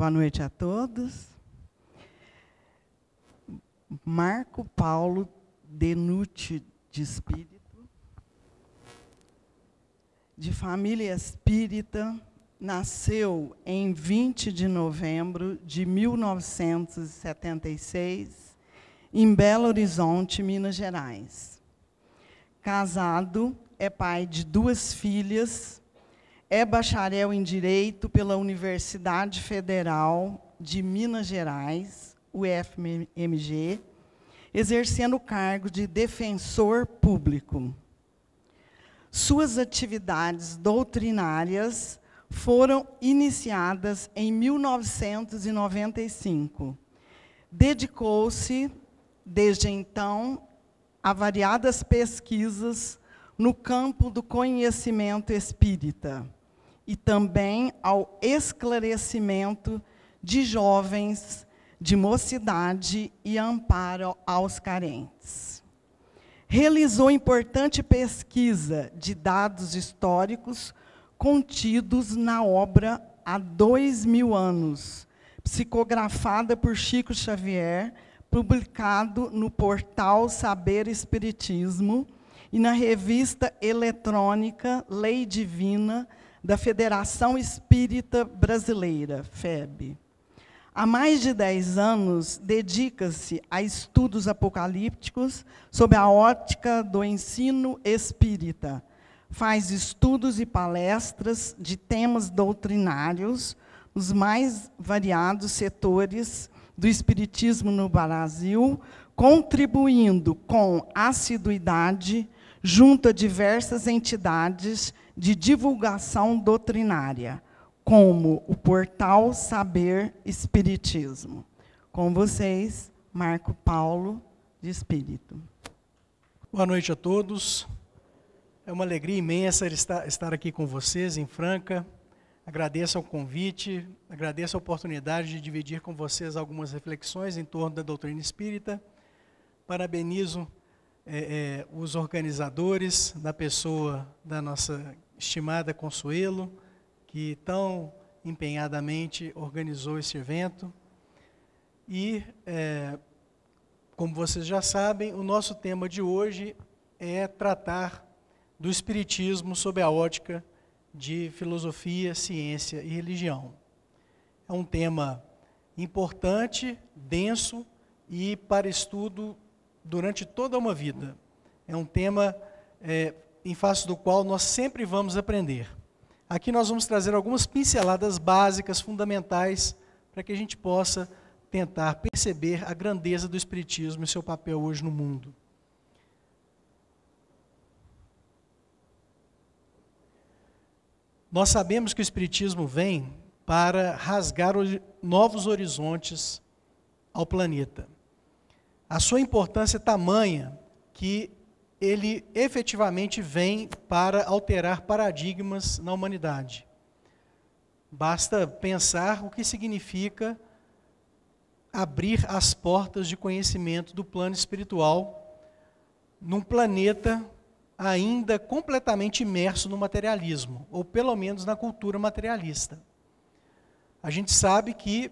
Boa noite a todos. Marco Paulo Denucci de Espírito, de família espírita, nasceu em 20 de novembro de 1976, em Belo Horizonte, Minas Gerais. Casado, é pai de 2 filhas, é bacharel em Direito pela Universidade Federal de Minas Gerais, UFMG, exercendo o cargo de defensor público. Suas atividades doutrinárias foram iniciadas em 1995. Dedicou-se, desde então, a variadas pesquisas no campo do conhecimento espírita e também ao esclarecimento de jovens, de mocidade e amparo aos carentes. Realizou importante pesquisa de dados históricos contidos na obra Há 2000 anos, psicografada por Chico Xavier, publicado no portal Saber Espiritismo e na revista eletrônica Lei Divina da Federação Espírita Brasileira, FEB. Há mais de 10 anos, dedica-se a estudos apocalípticos sob a ótica do ensino espírita. Faz estudos e palestras de temas doutrinários nos mais variados setores do espiritismo no Brasil, contribuindo com assiduidade junto a diversas entidades de divulgação doutrinária, como o portal Saber Espiritismo. Com vocês, Marco Paulo de Espírito. Boa noite a todos. É uma alegria imensa estar aqui com vocês em Franca. Agradeço o convite, agradeço a oportunidade de dividir com vocês algumas reflexões em torno da doutrina espírita. Parabenizo os organizadores, na pessoa da nossa estimada Consuelo, que tão empenhadamente organizou esse evento. E, como vocês já sabem, o nosso tema de hoje é tratar do Espiritismo sob a ótica de filosofia, ciência e religião. É um tema importante, denso e para estudo durante toda uma vida. É um tema em face do qual nós sempre vamos aprender. Aqui nós vamos trazer algumas pinceladas básicas, fundamentais, para que a gente possa tentar perceber a grandeza do Espiritismo e seu papel hoje no mundo. Nós sabemos que o Espiritismo vem para rasgar novos horizontes ao planeta. A sua importância é tamanha que ele efetivamente vem para alterar paradigmas na humanidade. Basta pensar o que significa abrir as portas de conhecimento do plano espiritual num planeta ainda completamente imerso no materialismo, ou pelo menos na cultura materialista. A gente sabe que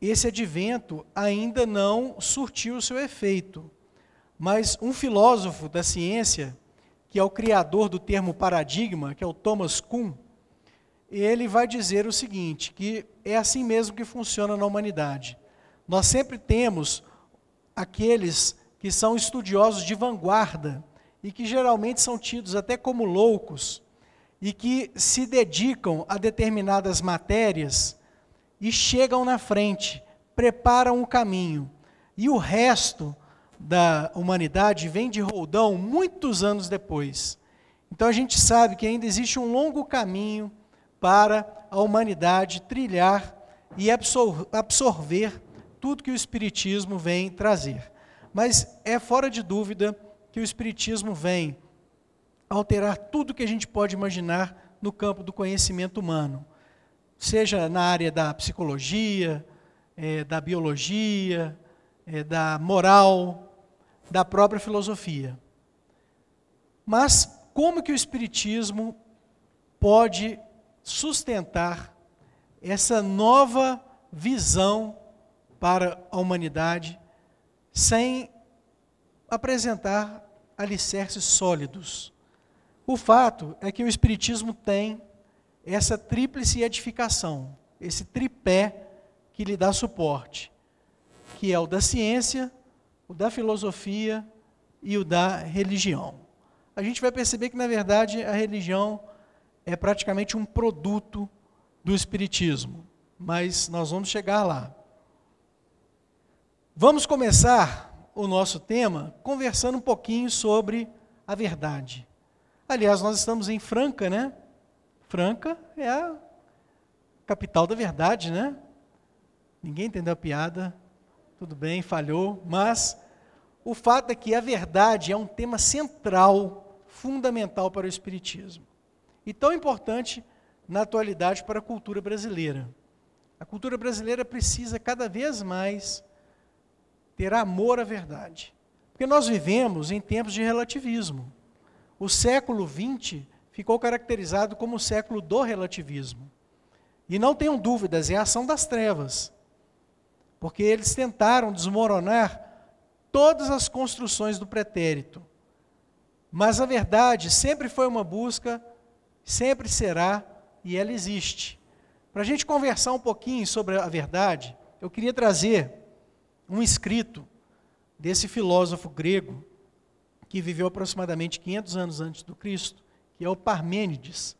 esse advento ainda não surtiu o seu efeito, mas um filósofo da ciência, que é o criador do termo paradigma, que é o Thomas Kuhn, ele vai dizer o seguinte, que é assim mesmo que funciona na humanidade. Nós sempre temos aqueles que são estudiosos de vanguarda, e que geralmente são tidos até como loucos, e que se dedicam a determinadas matérias e chegam na frente, preparam o caminho. E o resto da humanidade vem de roldão muitos anos depois. Então a gente sabe que ainda existe um longo caminho para a humanidade trilhar e absorver tudo que o Espiritismo vem trazer. Mas é fora de dúvida que o Espiritismo vem alterar tudo que a gente pode imaginar no campo do conhecimento humano, seja na área da psicologia, da biologia, da moral, da própria filosofia. Mas como que o Espiritismo pode sustentar essa nova visão para a humanidade, sem apresentar alicerces sólidos. O fato é que o Espiritismo tem essa tríplice edificação, esse tripé que lhe dá suporte, que é o da ciência, o da filosofia e o da religião. A gente vai perceber que, na verdade, a religião é praticamente um produto do Espiritismo, mas nós vamos chegar lá. Vamos começar o nosso tema conversando um pouquinho sobre a verdade. Aliás, nós estamos em Franca, né? Franca é a capital da verdade, né? Ninguém entendeu a piada, tudo bem, falhou, mas o fato é que a verdade é um tema central, fundamental para o Espiritismo. E tão importante na atualidade para a cultura brasileira. A cultura brasileira precisa cada vez mais ter amor à verdade. Porque nós vivemos em tempos de relativismo. O século XX ficou caracterizado como o século do relativismo. E não tenham dúvidas, é a ação das trevas. Porque eles tentaram desmoronar todas as construções do pretérito. Mas a verdade sempre foi uma busca, sempre será, e ela existe. Para a gente conversar um pouquinho sobre a verdade, eu queria trazer um escrito desse filósofo grego, que viveu aproximadamente 500 anos antes do Cristo, que é o Parmênides.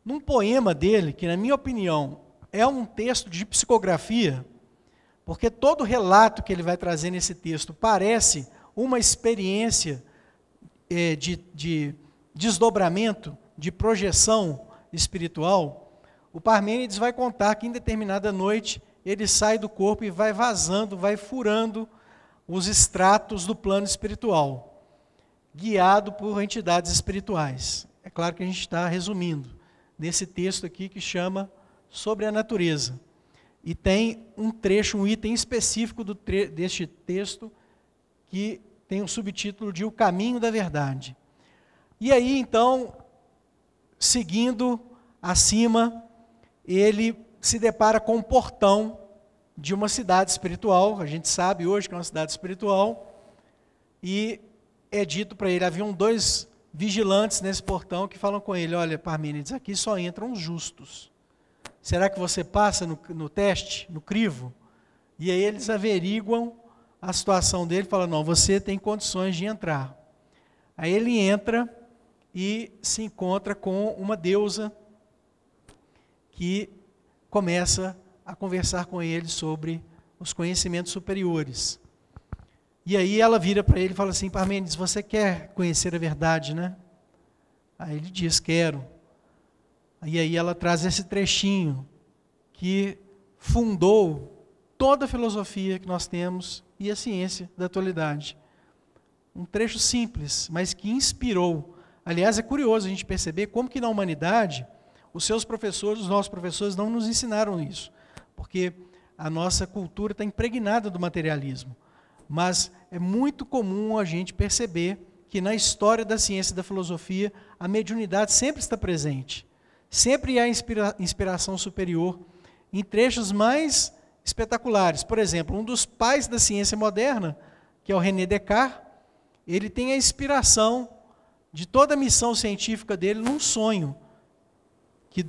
Num poema dele, que na minha opinião é um texto de psicografia, porque todo relato que ele vai trazer nesse texto parece uma experiência de desdobramento, de projeção espiritual. O Parmênides vai contar que em determinada noite ele sai do corpo e vai vazando, vai furando os estratos do plano espiritual, guiado por entidades espirituais. É claro que a gente está resumindo nesse texto aqui que chama Sobre a Natureza. E tem um trecho, um item específico deste texto que tem o subtítulo de O Caminho da Verdade. E aí, então, seguindo acima, ele se depara com um portão de uma cidade espiritual. A gente sabe hoje que é uma cidade espiritual. E é dito para ele, haviam 2 vigilantes nesse portão que falam com ele: olha, Parmênides, aqui só entram os justos. Será que você passa no teste, no crivo? E aí eles averiguam a situação dele e falam: não, você tem condições de entrar. Aí ele entra e se encontra com uma deusa que começa a conversar com ele sobre os conhecimentos superiores. E aí ela vira para ele e fala assim: Parmênides, você quer conhecer a verdade, né? Aí ele diz: quero. E aí ela traz esse trechinho que fundou toda a filosofia que nós temos e a ciência da atualidade. Um trecho simples, mas que inspirou. Aliás, é curioso a gente perceber como que na humanidade os seus professores, os nossos professores não nos ensinaram isso, porque a nossa cultura está impregnada do materialismo. Mas é muito comum a gente perceber que na história da ciência e da filosofia a mediunidade sempre está presente. Sempre há inspiração superior em trechos mais espetaculares. Por exemplo, um dos pais da ciência moderna, que é o René Descartes, ele tem a inspiração de toda a missão científica dele num sonho que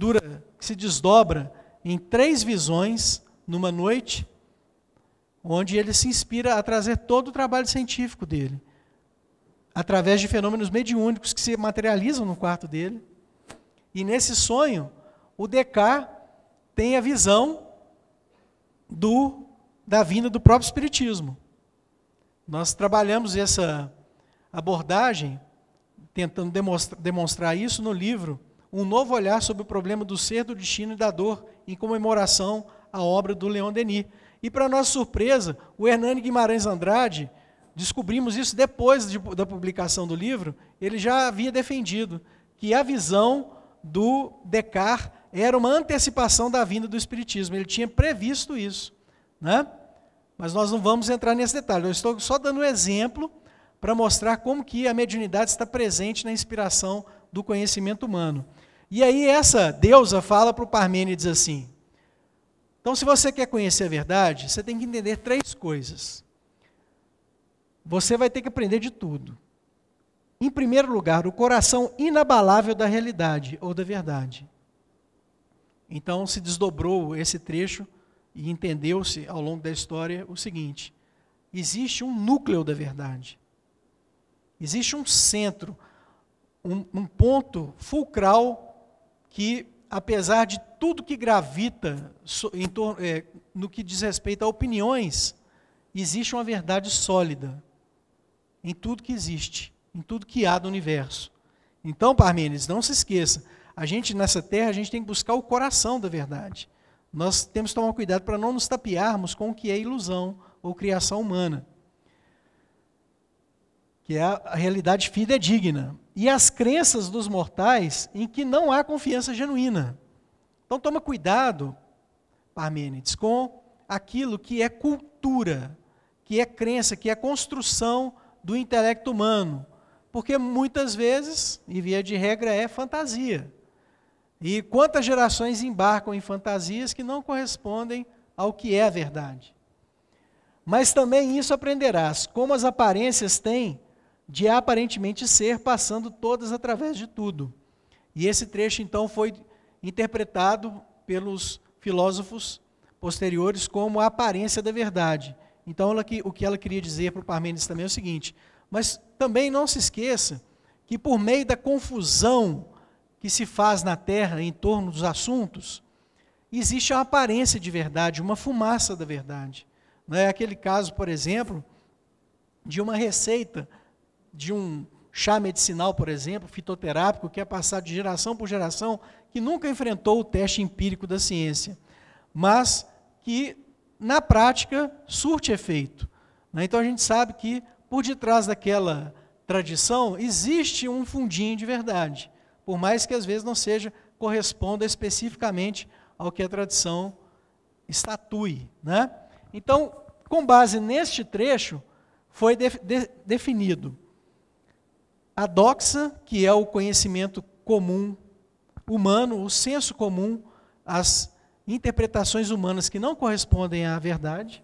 se desdobra em 3 visões numa noite, onde ele se inspira a trazer todo o trabalho científico dele, através de fenômenos mediúnicos que se materializam no quarto dele. E nesse sonho, o Descartes tem a visão da vinda do próprio Espiritismo. Nós trabalhamos essa abordagem, tentando demonstrar isso no livro Um Novo Olhar sobre o Problema do Ser, do Destino e da Dor, em comemoração à obra do Leon Denis. E, para nossa surpresa, o Hernani Guimarães Andrade, descobrimos isso depois da publicação do livro, ele já havia defendido que a visão do Descartes era uma antecipação da vinda do Espiritismo. Ele tinha previsto isso, né? Mas nós não vamos entrar nesse detalhe. Eu estou só dando um exemplo para mostrar como que a mediunidade está presente na inspiração do conhecimento humano. E aí essa deusa fala para o Parmênides assim: Então, se você quer conhecer a verdade, você tem que entender 3 coisas. Você vai ter que aprender de tudo. Em primeiro lugar, o coração inabalável da realidade ou da verdade. Então, se desdobrou esse trecho e entendeu-se ao longo da história o seguinte: existe um núcleo da verdade. Existe um centro, um ponto fulcral que, apesar de tudo que gravita no que diz respeito a opiniões, existe uma verdade sólida em tudo que existe, em tudo que há do universo. Então, Parmênides, não se esqueça, a gente nessa terra, a gente tem que buscar o coração da verdade. Nós temos que tomar cuidado para não nos tapearmos com o que é ilusão ou criação humana, que é a realidade fidedigna, e as crenças dos mortais em que não há confiança genuína. Então toma cuidado, Parmênides, com aquilo que é cultura, que é crença, que é construção do intelecto humano, porque muitas vezes, e via de regra, é fantasia. E quantas gerações embarcam em fantasias que não correspondem ao que é a verdade. Mas também isso aprenderás, como as aparências têm de aparentemente ser, passando todas através de tudo. E esse trecho, então, foi interpretado pelos filósofos posteriores como a aparência da verdade. Então, o que ela queria dizer para o Parmênides também é o seguinte: mas também não se esqueça que por meio da confusão que se faz na Terra em torno dos assuntos, existe uma aparência de verdade, uma fumaça da verdade. Não é aquele caso, por exemplo, de uma receita de um chá medicinal, por exemplo, fitoterápico, que é passado de geração por geração, que nunca enfrentou o teste empírico da ciência, mas que, na prática, surte efeito. Então a gente sabe que, por detrás daquela tradição, existe um fundinho de verdade, por mais que às vezes não corresponda especificamente ao que a tradição estatue, né? Então, com base neste trecho, foi definido a doxa, que é o conhecimento comum humano, o senso comum, as interpretações humanas que não correspondem à verdade.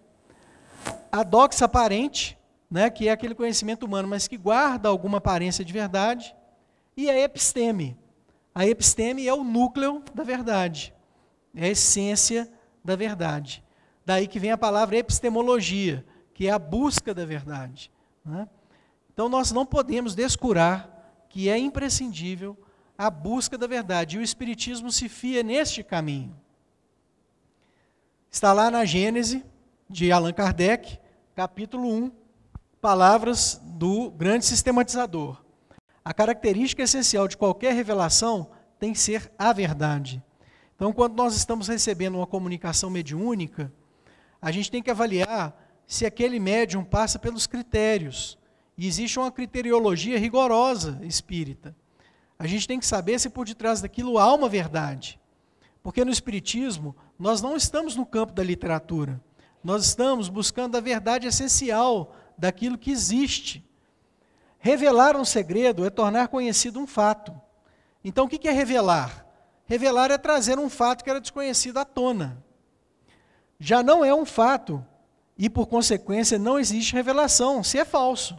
A doxa aparente, né, que é aquele conhecimento humano, mas que guarda alguma aparência de verdade. E a episteme. A episteme é o núcleo da verdade, é a essência da verdade. Daí que vem a palavra epistemologia, que é a busca da verdade, né? Então nós não podemos descurar que é imprescindível a busca da verdade, e o Espiritismo se fia neste caminho. Está lá na Gênese, de Allan Kardec, capítulo 1, palavras do grande sistematizador. A característica essencial de qualquer revelação tem que ser a verdade. Então, quando nós estamos recebendo uma comunicação mediúnica, a gente tem que avaliar se aquele médium passa pelos critérios. E existe uma criteriologia rigorosa espírita. A gente tem que saber se por detrás daquilo há uma verdade. Porque no Espiritismo, nós não estamos no campo da literatura. Nós estamos buscando a verdade essencial daquilo que existe. Revelar um segredo é tornar conhecido um fato. Então, o que é revelar? Revelar é trazer um fato que era desconhecido à tona. Já não é um fato, e por consequência não existe revelação, se é falso.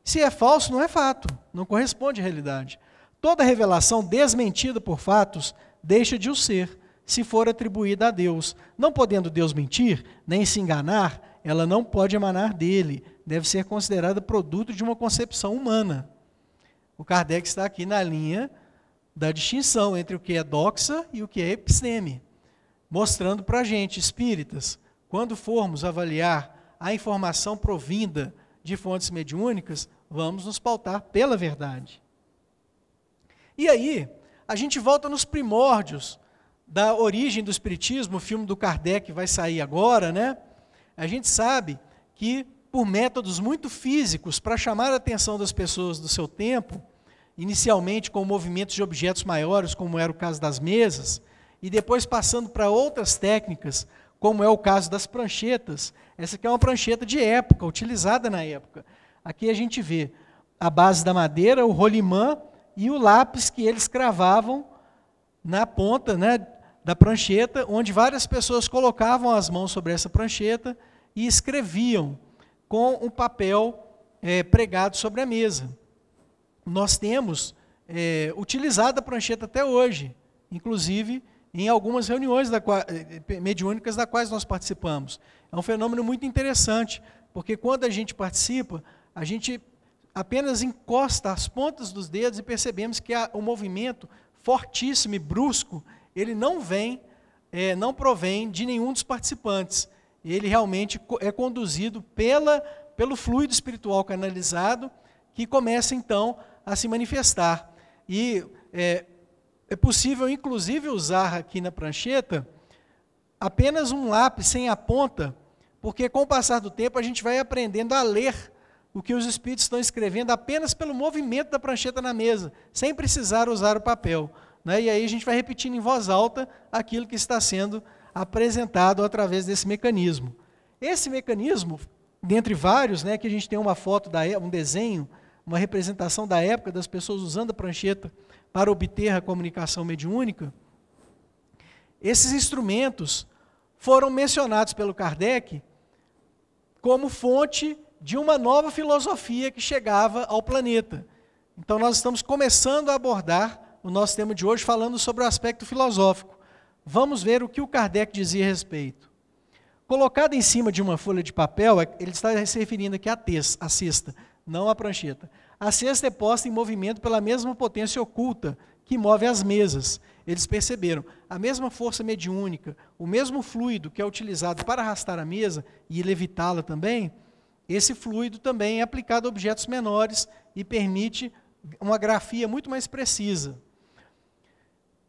Se é falso, não é fato, não corresponde à realidade. Toda revelação desmentida por fatos deixa de o ser, se for atribuída a Deus. Não podendo Deus mentir, nem se enganar, ela não pode emanar dele, deve ser considerada produto de uma concepção humana. O Kardec está aqui na linha da distinção entre o que é doxa e o que é episteme, mostrando para a gente, espíritas, quando formos avaliar a informação provinda de fontes mediúnicas, vamos nos pautar pela verdade. E aí, a gente volta nos primórdios da origem do Espiritismo, o filme do Kardec vai sair agora, né? A gente sabe que, por métodos muito físicos, para chamar a atenção das pessoas do seu tempo, inicialmente com movimentos de objetos maiores, como era o caso das mesas, e depois passando para outras técnicas, como é o caso das pranchetas. Essa aqui é uma prancheta de época, utilizada na época. Aqui a gente vê a base da madeira, o rolimã e o lápis que eles cravavam na ponta, né, da prancheta, onde várias pessoas colocavam as mãos sobre essa prancheta e escreviam com um papel pregado sobre a mesa. Nós temos utilizado a prancheta até hoje, inclusive em algumas reuniões mediúnicas das quais nós participamos. É um fenômeno muito interessante, porque quando a gente participa, a gente apenas encosta as pontas dos dedos e percebemos que o movimento fortíssimo e brusco, ele não provém de nenhum dos participantes. Ele realmente é conduzido pelo fluido espiritual canalizado, que começa então a se manifestar. E é possível, inclusive, usar aqui na prancheta apenas um lápis sem a ponta, porque com o passar do tempo a gente vai aprendendo a ler o que os espíritos estão escrevendo apenas pelo movimento da prancheta na mesa, sem precisar usar o papel, né? E aí a gente vai repetindo em voz alta aquilo que está sendo apresentado através desse mecanismo. Esse mecanismo, dentre vários, né, que a gente tem uma foto, um desenho, uma representação da época das pessoas usando a prancheta para obter a comunicação mediúnica, esses instrumentos foram mencionados pelo Kardec como fonte de uma nova filosofia que chegava ao planeta. Então nós estamos começando a abordar o nosso tema de hoje falando sobre o aspecto filosófico. Vamos ver o que o Kardec dizia a respeito. Colocado em cima de uma folha de papel, ele está se referindo aqui à cesta, não à prancheta. A cesta é posta em movimento pela mesma potência oculta que move as mesas. Eles perceberam a mesma força mediúnica, o mesmo fluido que é utilizado para arrastar a mesa e levitá-la também, esse fluido também é aplicado a objetos menores e permite uma grafia muito mais precisa.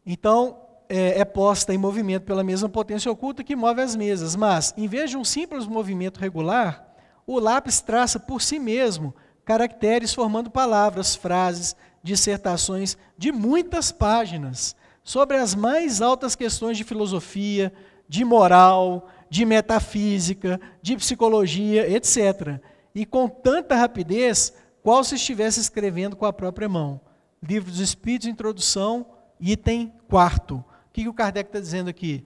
Então, é posta em movimento pela mesma potência oculta que move as mesas, mas, em vez de um simples movimento regular, o lápis traça por si mesmo caracteres formando palavras, frases, dissertações de muitas páginas sobre as mais altas questões de filosofia, de moral, de metafísica, de psicologia, etc. E com tanta rapidez, qual se estivesse escrevendo com a própria mão. Livro dos Espíritos, Introdução, item 4º. O que o Kardec está dizendo aqui?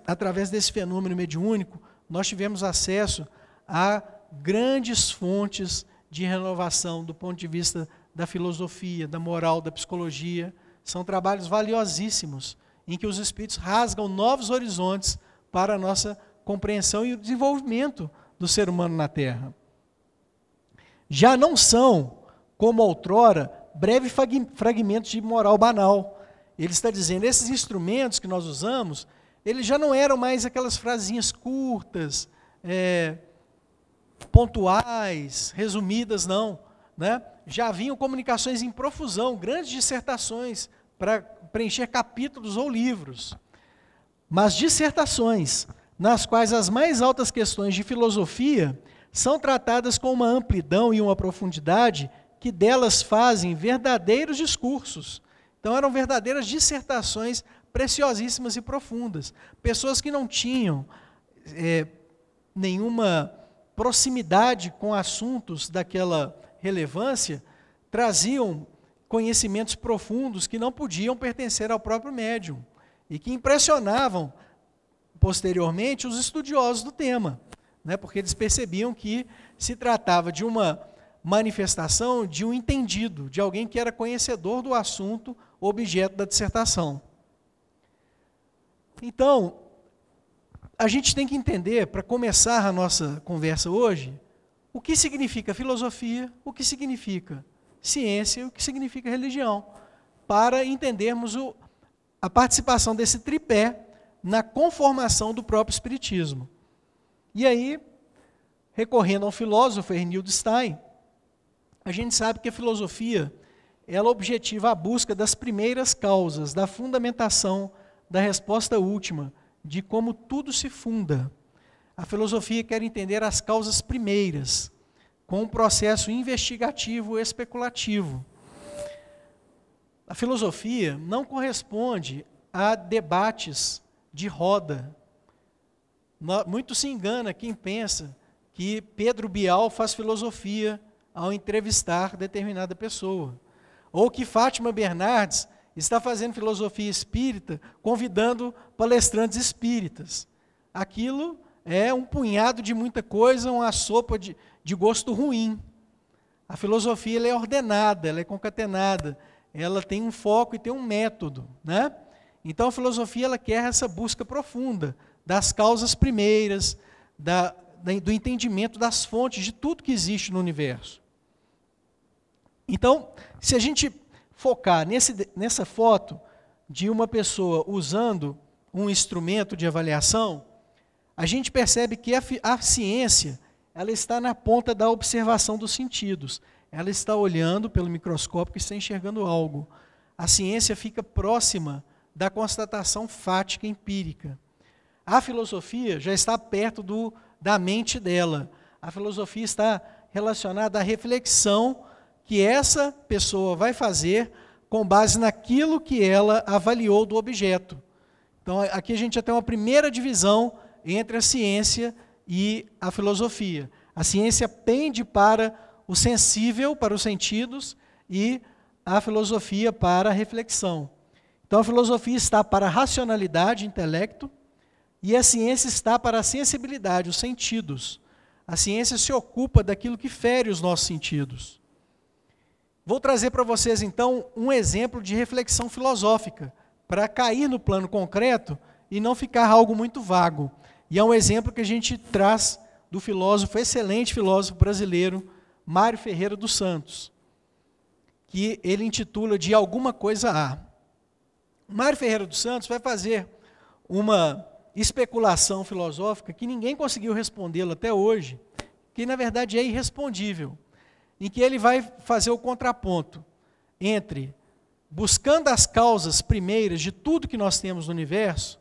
Através desse fenômeno mediúnico, nós tivemos acesso a grandes fontes de renovação do ponto de vista da filosofia, da moral, da psicologia. São trabalhos valiosíssimos, em que os espíritos rasgam novos horizontes para a nossa compreensão e o desenvolvimento do ser humano na Terra. Já não são, como outrora, breves fragmentos de moral banal. Ele está dizendo, esses instrumentos que nós usamos, eles já não eram mais aquelas frasinhas curtas, pontuais, resumidas, não. Né? Já haviam comunicações em profusão, grandes dissertações para preencher capítulos ou livros. Mas dissertações, nas quais as mais altas questões de filosofia são tratadas com uma amplidão e uma profundidade que delas fazem verdadeiros discursos. Então eram verdadeiras dissertações preciosíssimas e profundas. Pessoas que não tinham nenhuma proximidade com assuntos daquela relevância, traziam conhecimentos profundos que não podiam pertencer ao próprio médium e que impressionavam posteriormente os estudiosos do tema, né? Porque eles percebiam que se tratava de uma manifestação de um entendido, de alguém que era conhecedor do assunto objeto da dissertação. Então, a gente tem que entender, para começar a nossa conversa hoje, o que significa filosofia, o que significa ciência e o que significa religião, para entendermos a participação desse tripé na conformação do próprio Espiritismo. E aí, recorrendo ao filósofo Ernildo Stein, a gente sabe que a filosofia, ela objetiva a busca das primeiras causas, da fundamentação, da resposta última, de como tudo se funda. A filosofia quer entender as causas primeiras, com um processo investigativo e especulativo. A filosofia não corresponde a debates de roda. Muito se engana quem pensa que Pedro Bial faz filosofia ao entrevistar determinada pessoa, ou que Fátima Bernardes está fazendo filosofia espírita, convidando palestrantes espíritas. Aquilo é um punhado de muita coisa, uma sopa de gosto ruim. A filosofia ela é ordenada, ela é concatenada, ela tem um foco e tem um método, né? Então a filosofia ela quer essa busca profunda das causas primeiras, do entendimento das fontes de tudo que existe no universo. Então, se a gente focar nessa foto de uma pessoa usando um instrumento de avaliação, a gente percebe que a ciência ela está na ponta da observação dos sentidos. Ela está olhando pelo microscópio e está enxergando algo. A ciência fica próxima da constatação fática empírica. A filosofia já está perto da mente dela. A filosofia está relacionada à reflexão que essa pessoa vai fazer com base naquilo que ela avaliou do objeto. Então, aqui a gente já tem uma primeira divisão entre a ciência e a filosofia. A ciência pende para o sensível, para os sentidos, e a filosofia para a reflexão. Então, a filosofia está para a racionalidade, intelecto, e a ciência está para a sensibilidade, os sentidos. A ciência se ocupa daquilo que fere os nossos sentidos. Vou trazer para vocês, então, um exemplo de reflexão filosófica, para cair no plano concreto e não ficar algo muito vago. E é um exemplo que a gente traz do excelente filósofo brasileiro, Mário Ferreira dos Santos, que ele intitula de Alguma Coisa Há. Mário Ferreira dos Santos vai fazer uma especulação filosófica que ninguém conseguiu respondê-la até hoje, que na verdade é irrespondível, em que ele vai fazer o contraponto entre buscando as causas primeiras de tudo que nós temos no universo,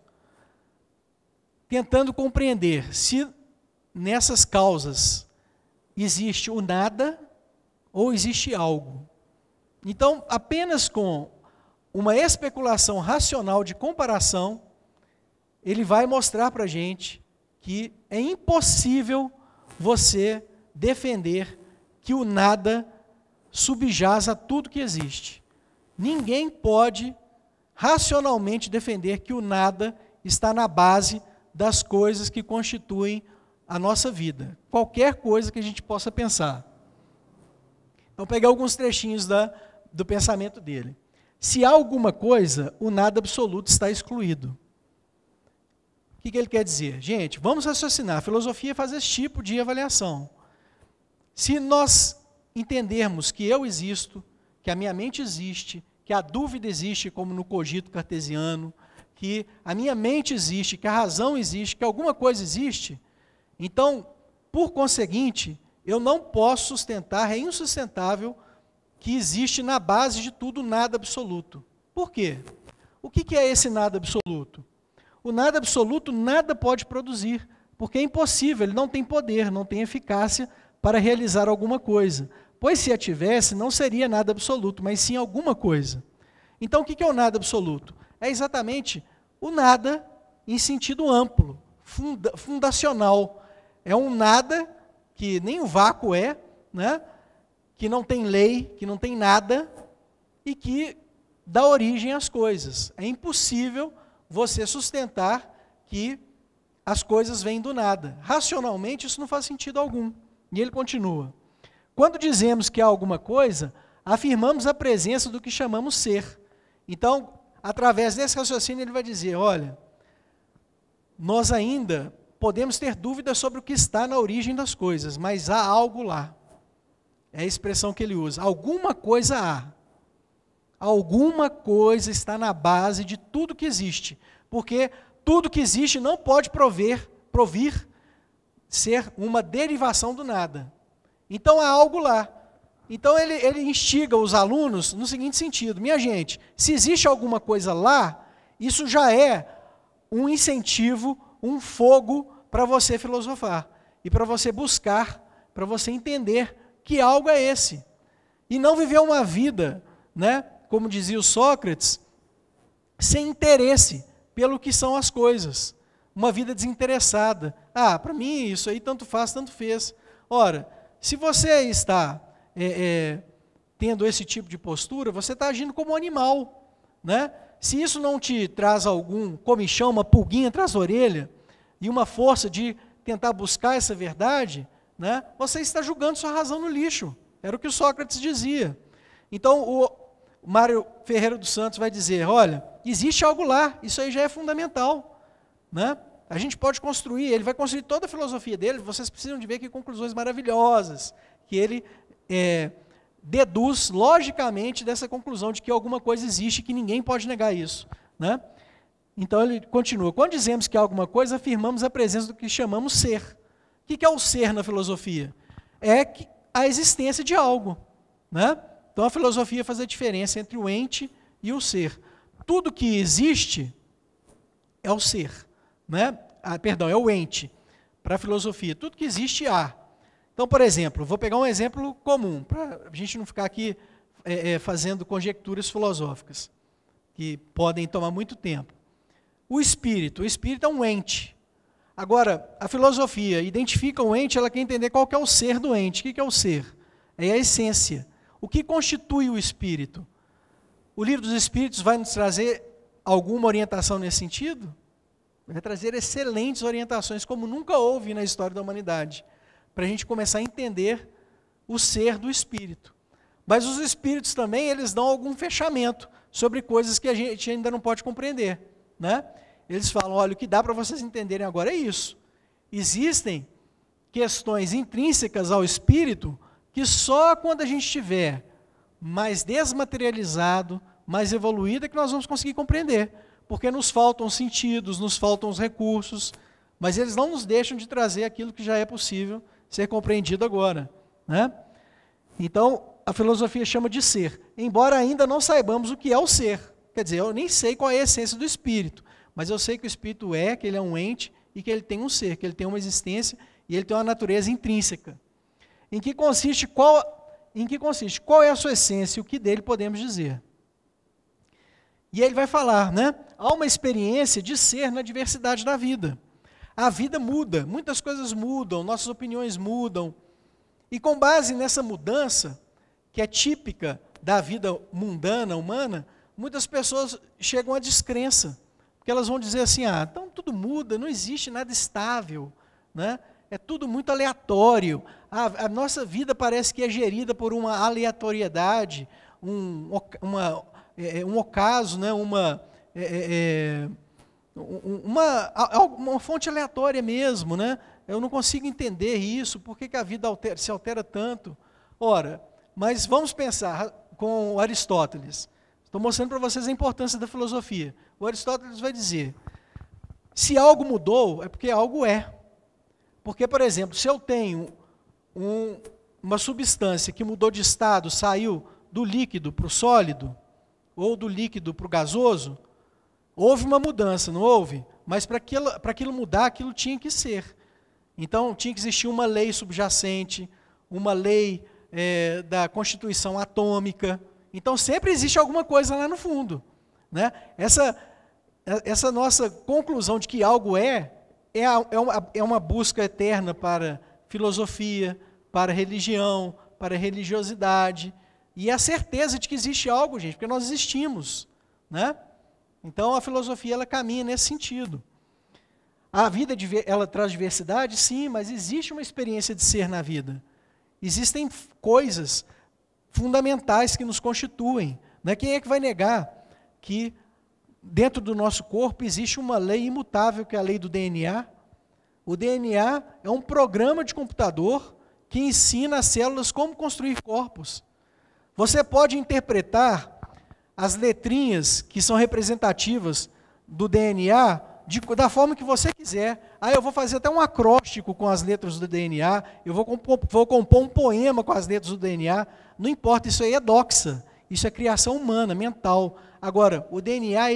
tentando compreender se nessas causas existe o nada ou existe algo. Então, apenas com uma especulação racional de comparação, ele vai mostrar para a gente que é impossível você defender que o nada subjaz a tudo que existe. Ninguém pode racionalmente defender que o nada está na base das coisas que constituem a nossa vida. Qualquer coisa que a gente possa pensar. Então, peguei alguns trechinhos do pensamento dele. Se há alguma coisa, o nada absoluto está excluído. O que ele quer dizer? Gente, vamos raciocinar. A filosofia faz esse tipo de avaliação. Se nós entendermos que eu existo, que a minha mente existe, que a dúvida existe, como no cogito cartesiano, que a minha mente existe, que a razão existe, que alguma coisa existe, então, por conseguinte, eu não posso sustentar, é insustentável, que existe na base de tudo nada absoluto. Por quê? O que é esse nada absoluto? O nada absoluto nada pode produzir, porque é impossível, ele não tem poder, não tem eficácia para realizar alguma coisa. Pois se a tivesse, não seria nada absoluto, mas sim alguma coisa. Então, o que é o nada absoluto? É exatamente o nada em sentido amplo, fundacional. É um nada que nem o vácuo é, né? Que não tem lei, que não tem nada, e que dá origem às coisas. É impossível você sustentar que as coisas vêm do nada. Racionalmente, isso não faz sentido algum. E ele continua. Quando dizemos que há alguma coisa, afirmamos a presença do que chamamos ser. Então, através desse raciocínio, ele vai dizer, olha, nós ainda podemos ter dúvidas sobre o que está na origem das coisas, mas há algo lá. É a expressão que ele usa. Alguma coisa há. Alguma coisa está na base de tudo que existe. Porque tudo que existe não pode provir ser uma derivação do nada. Então há algo lá. Então ele instiga os alunos no seguinte sentido. Minha gente, se existe alguma coisa lá, isso já é um incentivo, um fogo para você filosofar. E para você buscar, para você entender que algo é esse. E não viver uma vida, né, como dizia o Sócrates, sem interesse pelo que são as coisas. Uma vida desinteressada. Ah, para mim isso aí tanto faz, tanto fez. Ora, se você está tendo esse tipo de postura, você está agindo como um animal. né? Se isso não te traz algum comichão, uma pulguinha atrás da orelha, e uma força de tentar buscar essa verdade, né? Você está jogando sua razão no lixo. Era o que o Sócrates dizia. Então, o Mário Ferreira dos Santos vai dizer, olha, existe algo lá, isso aí já é fundamental, né? A gente pode construir, ele vai construir toda a filosofia dele, vocês precisam de ver que conclusões maravilhosas, que ele deduz logicamente dessa conclusão de que alguma coisa existe e que ninguém pode negar isso, né? Então ele continua, quando dizemos que há alguma coisa, afirmamos a presença do que chamamos ser. O que é o ser na filosofia? É a existência de algo, né? Então a filosofia faz a diferença entre o ente e o ser. Tudo que existe é o ser, né? É o ente, para a filosofia. Tudo que existe há. Então, por exemplo, vou pegar um exemplo comum, para a gente não ficar aqui fazendo conjecturas filosóficas, que podem tomar muito tempo. O espírito é um ente. Agora, a filosofia identifica o ente, ela quer entender qual que é o ser do ente. O que é o ser? É a essência. O que constitui o espírito? O livro dos Espíritos vai nos trazer alguma orientação nesse sentido? Vai trazer excelentes orientações, como nunca houve na história da humanidade, para a gente começar a entender o ser do espírito. Mas os espíritos também, eles dão algum fechamento sobre coisas que a gente ainda não pode compreender, né? Eles falam, olha, o que dá para vocês entenderem agora é isso. Existem questões intrínsecas ao espírito que só quando a gente estiver mais desmaterializado, mais evoluído, é que nós vamos conseguir compreender. Porque nos faltam sentidos, nos faltam os recursos, mas eles não nos deixam de trazer aquilo que já é possível ser compreendido agora, né? Então, a filosofia chama de ser, embora ainda não saibamos o que é o ser. Quer dizer, eu nem sei qual é a essência do espírito, mas eu sei que o espírito que ele é um ente e que ele tem um ser, que ele tem uma existência e ele tem uma natureza intrínseca. Em que consiste? Qual é a sua essência e o que dele podemos dizer? E ele vai falar, né? Há uma experiência de ser na diversidade da vida. A vida muda, muitas coisas mudam, nossas opiniões mudam. E com base nessa mudança, que é típica da vida mundana, humana, muitas pessoas chegam à descrença. Porque elas vão dizer assim, então tudo muda, não existe nada estável, né? É tudo muito aleatório. A nossa vida parece que é gerida por uma aleatoriedade, um ocaso, né? Uma fonte aleatória mesmo, né? Eu não consigo entender isso, por que a vida se altera tanto? Ora, mas vamos pensar com Aristóteles. Estou mostrando para vocês a importância da filosofia. O Aristóteles vai dizer, se algo mudou, é porque algo é. Porque, por exemplo, se eu tenho uma substância que mudou de estado, saiu do líquido para o sólido, ou do líquido para o gasoso, houve uma mudança, não houve? Mas para aquilo mudar, aquilo tinha que ser. Então, tinha que existir uma lei subjacente, uma lei da constituição atômica. Então, sempre existe alguma coisa lá no fundo, né? Essa nossa conclusão de que algo é uma busca eterna para filosofia, para religião, para religiosidade, e a certeza de que existe algo, gente, porque nós existimos, né? Então, a filosofia, ela caminha nesse sentido. A vida, ela traz diversidade? Sim, mas existe uma experiência de ser na vida. Existem coisas fundamentais que nos constituem, né? Quem é que vai negar que dentro do nosso corpo existe uma lei imutável, que é a lei do DNA? O DNA é um programa de computador que ensina as células como construir corpos. Você pode interpretar as letrinhas que são representativas do DNA da forma que você quiser. Eu vou fazer até um acróstico com as letras do DNA, eu vou compor um poema com as letras do DNA. Não importa, isso aí é doxa, isso é criação humana, mental. Agora, o DNA,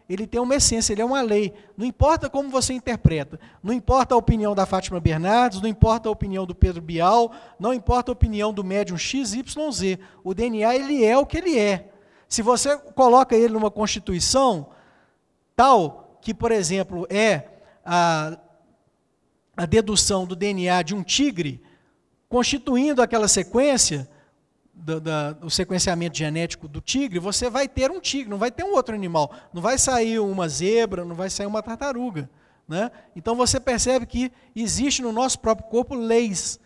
ele tem uma essência, ele é uma lei. Não importa como você interpreta, não importa a opinião da Fátima Bernardes, não importa a opinião do Pedro Bial, não importa a opinião do médium XYZ. O DNA, ele é o que ele é. Se você coloca ele numa constituição tal que, por exemplo, é a dedução do DNA de um tigre, constituindo aquela sequência, do sequenciamento genético do tigre, você vai ter um tigre, não vai ter um outro animal. Não vai sair uma zebra, não vai sair uma tartaruga. Né? Então você percebe que existe no nosso próprio corpo leis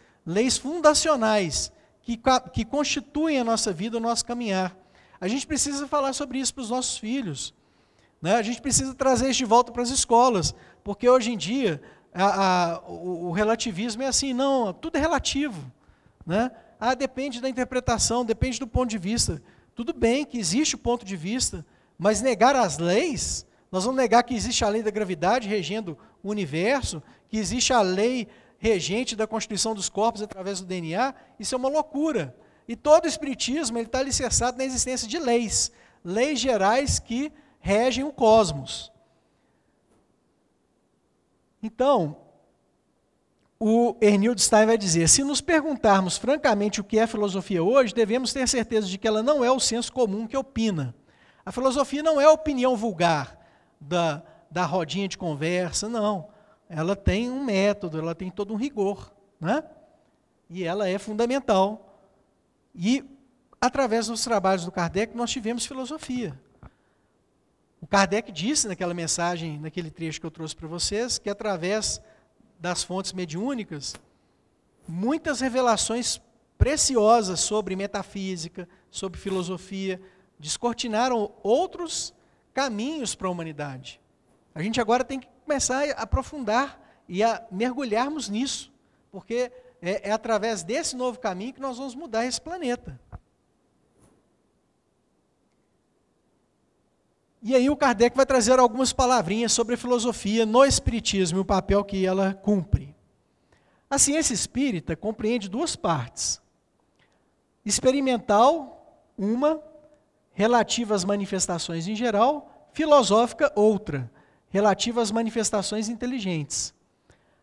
fundacionais que constituem a nossa vida, o nosso caminhar. A gente precisa falar sobre isso para os nossos filhos. Né? A gente precisa trazer isso de volta para as escolas, porque hoje em dia o relativismo é assim, não, tudo é relativo. Né? Depende da interpretação, depende do ponto de vista. Tudo bem que existe o ponto de vista, mas negar as leis, nós vamos negar que existe a lei da gravidade regendo o universo, que existe a lei regente da constituição dos corpos através do DNA, isso é uma loucura. E todo o espiritismo está alicerçado na existência de leis gerais que regem o cosmos. Então, o Ernildo Stein vai dizer, se nos perguntarmos francamente o que é filosofia hoje, devemos ter certeza de que ela não é o senso comum que opina. A filosofia não é a opinião vulgar da rodinha de conversa, não. Ela tem um método, ela tem todo um rigor, né? E ela é fundamental. E, através dos trabalhos do Kardec, nós tivemos filosofia. O Kardec disse naquela mensagem, naquele trecho que eu trouxe para vocês, que através das fontes mediúnicas, muitas revelações preciosas sobre metafísica, sobre filosofia, descortinaram outros caminhos para a humanidade. A gente agora tem que começar a aprofundar e a mergulharmos nisso, porque é através desse novo caminho que nós vamos mudar esse planeta. E aí o Kardec vai trazer algumas palavrinhas sobre a filosofia no Espiritismo e o papel que ela cumpre. A ciência espírita compreende duas partes. Experimental, uma, relativa às manifestações em geral, filosófica, outra, relativa às manifestações inteligentes.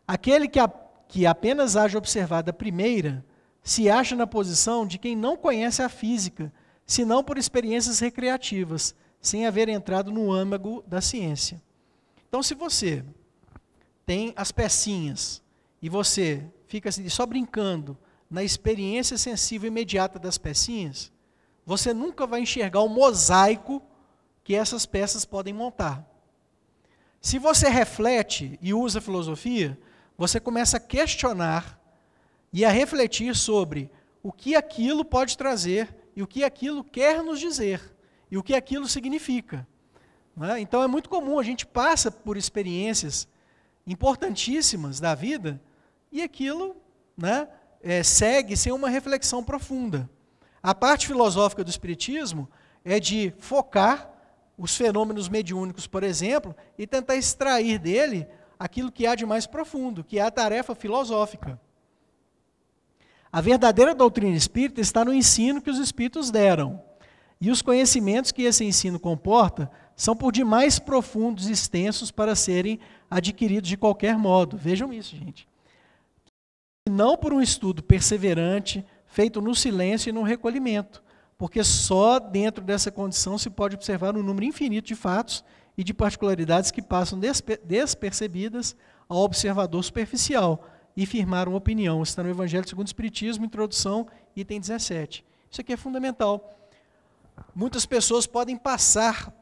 Aquele que apenas haja observado a primeira, se acha na posição de quem não conhece a física, senão por experiências recreativas, sem haver entrado no âmago da ciência. Então, se você tem as pecinhas e você fica assim, só brincando na experiência sensível imediata das pecinhas, você nunca vai enxergar o mosaico que essas peças podem montar. Se você reflete e usa a filosofia, você começa a questionar e a refletir sobre o que aquilo pode trazer e o que aquilo quer nos dizer. E o que aquilo significa. Né? Então é muito comum, a gente passa por experiências importantíssimas da vida e aquilo, né, segue sem uma reflexão profunda. A parte filosófica do Espiritismo é de focar os fenômenos mediúnicos, por exemplo, e tentar extrair dele aquilo que há de mais profundo, que é a tarefa filosófica. A verdadeira doutrina espírita está no ensino que os espíritos deram. E os conhecimentos que esse ensino comporta são por demais profundos e extensos para serem adquiridos de qualquer modo. Vejam isso, gente. Não por um estudo perseverante, feito no silêncio e no recolhimento, porque só dentro dessa condição se pode observar um número infinito de fatos e de particularidades que passam despercebidas ao observador superficial e firmar uma opinião. Está no Evangelho segundo o Espiritismo, introdução, item 17. Isso aqui é fundamental. Muitas pessoas podem passar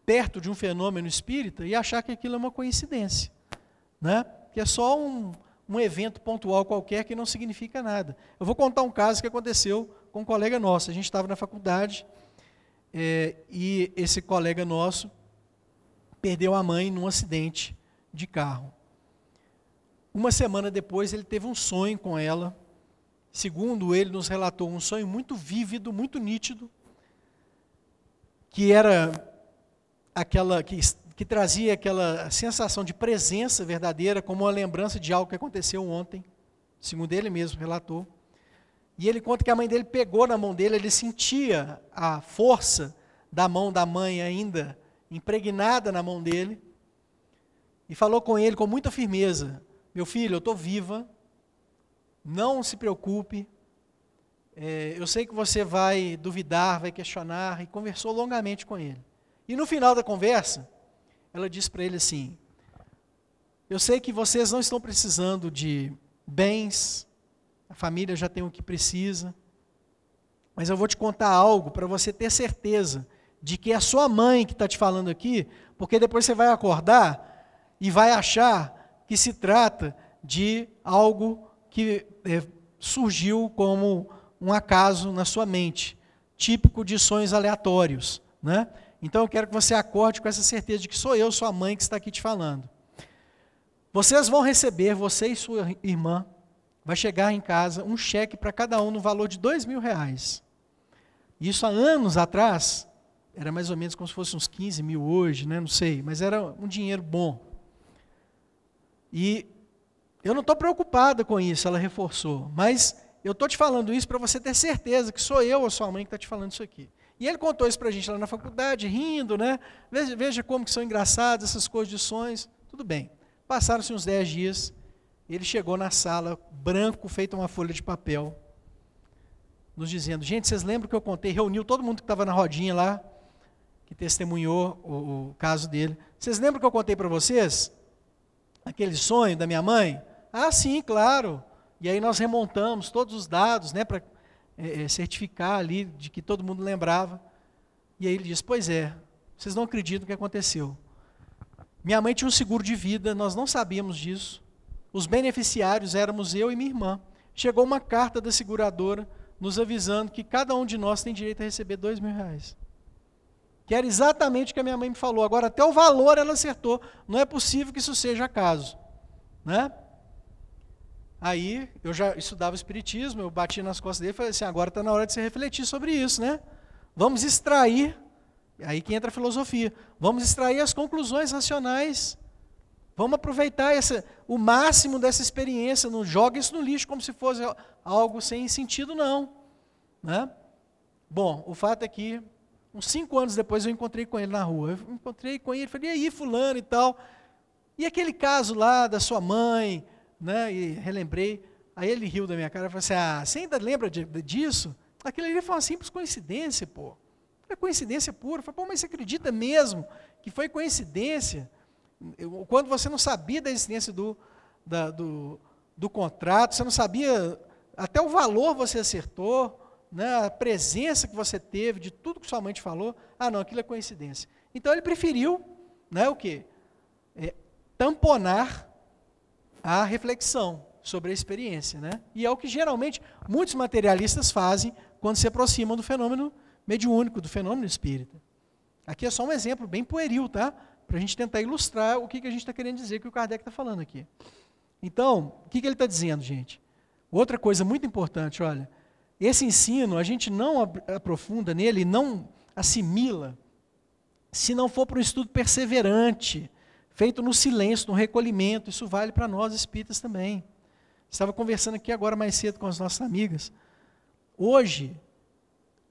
perto de um fenômeno espírita e achar que aquilo é uma coincidência, né? Que é só um evento pontual qualquer que não significa nada. Eu vou contar um caso que aconteceu com um colega nosso. A gente estava na faculdade e esse colega nosso perdeu a mãe num acidente de carro. Uma semana depois ele teve um sonho com ela. Segundo ele nos relatou, um sonho muito vívido, muito nítido, que era aquela que trazia aquela sensação de presença verdadeira, como uma lembrança de algo que aconteceu ontem, segundo ele mesmo relatou. E ele conta que a mãe dele pegou na mão dele, ele sentia a força da mão da mãe ainda impregnada na mão dele, e falou com ele com muita firmeza: meu filho, eu estou viva, não se preocupe, eu sei que você vai duvidar, vai questionar, e conversou longamente com ele. E no final da conversa, ela disse para ele assim: eu sei que vocês não estão precisando de bens, a família já tem o que precisa, Mas eu vou te contar algo para você ter certeza de que é a sua mãe que está te falando aqui, porque depois você vai acordar e vai achar que se trata de algo que surgiu como um acaso na sua mente, típico de sonhos aleatórios, né? Então eu quero que você acorde com essa certeza de que sou eu, sua mãe, que está aqui te falando. Vocês vão receber, você e sua irmã, vai chegar em casa um cheque para cada um no valor de R$2.000. Isso há anos atrás, era mais ou menos como se fosse uns 15 mil hoje, né? Não sei, mas era um dinheiro bom. E eu não estou preocupada com isso, ela reforçou, mas eu estou te falando isso para você ter certeza que sou eu ou sua mãe que está te falando isso aqui. E ele contou isso para a gente lá na faculdade, rindo, né? Veja como que são engraçadas essas coisas de sonhos. Tudo bem. Passaram-se uns 10 dias, ele chegou na sala, branco, feito uma folha de papel, nos dizendo, gente, vocês lembram que eu contei, reuniu todo mundo que estava na rodinha lá, que testemunhou o caso dele. Vocês lembram que eu contei para vocês? Aquele sonho da minha mãe? Ah, sim, claro. E aí nós remontamos todos os dados, né, para certificar ali de que todo mundo lembrava. E aí ele disse, pois é, vocês não acreditam o que aconteceu. Minha mãe tinha um seguro de vida, nós não sabíamos disso. Os beneficiários éramos eu e minha irmã. Chegou uma carta da seguradora nos avisando que cada um de nós tem direito a receber R$2.000. Que era exatamente o que a minha mãe me falou. Agora até o valor ela acertou. Não é possível que isso seja acaso, né? Aí, eu já estudava espiritismo, eu bati nas costas dele e falei assim, agora está na hora de você refletir sobre isso, né? Vamos extrair, aí que entra a filosofia, vamos extrair as conclusões racionais, vamos aproveitar o máximo dessa experiência, não joga isso no lixo como se fosse algo sem sentido, não, né? Bom, o fato é que, uns 5 anos depois eu encontrei com ele na rua, eu encontrei com ele, falei, e aí fulano e tal, e aquele caso lá da sua mãe, né, e relembrei, aí ele riu da minha cara e falou assim, você ainda lembra disso? Aquilo ali foi uma simples coincidência, pô. É coincidência pura. Eu falei, pô, mas você acredita mesmo que foi coincidência? Quando você não sabia da existência do contrato, você não sabia, até o valor você acertou, né, a presença que você teve, de tudo que sua mãe te falou, não, aquilo é coincidência. Então ele preferiu, né, o quê? Tamponar a reflexão sobre a experiência, né? E é o que geralmente muitos materialistas fazem quando se aproximam do fenômeno mediúnico, do fenômeno espírita. Aqui é só um exemplo bem pueril, tá? Para a gente tentar ilustrar o que a gente está querendo dizer, que o Kardec está falando aqui. Então, o que ele está dizendo, gente? Outra coisa muito importante, olha, esse ensino a gente não aprofunda nele, não assimila, se não for para um estudo perseverante, feito no silêncio, no recolhimento. Isso vale para nós espíritas também. Estava conversando aqui agora mais cedo com as nossas amigas. Hoje,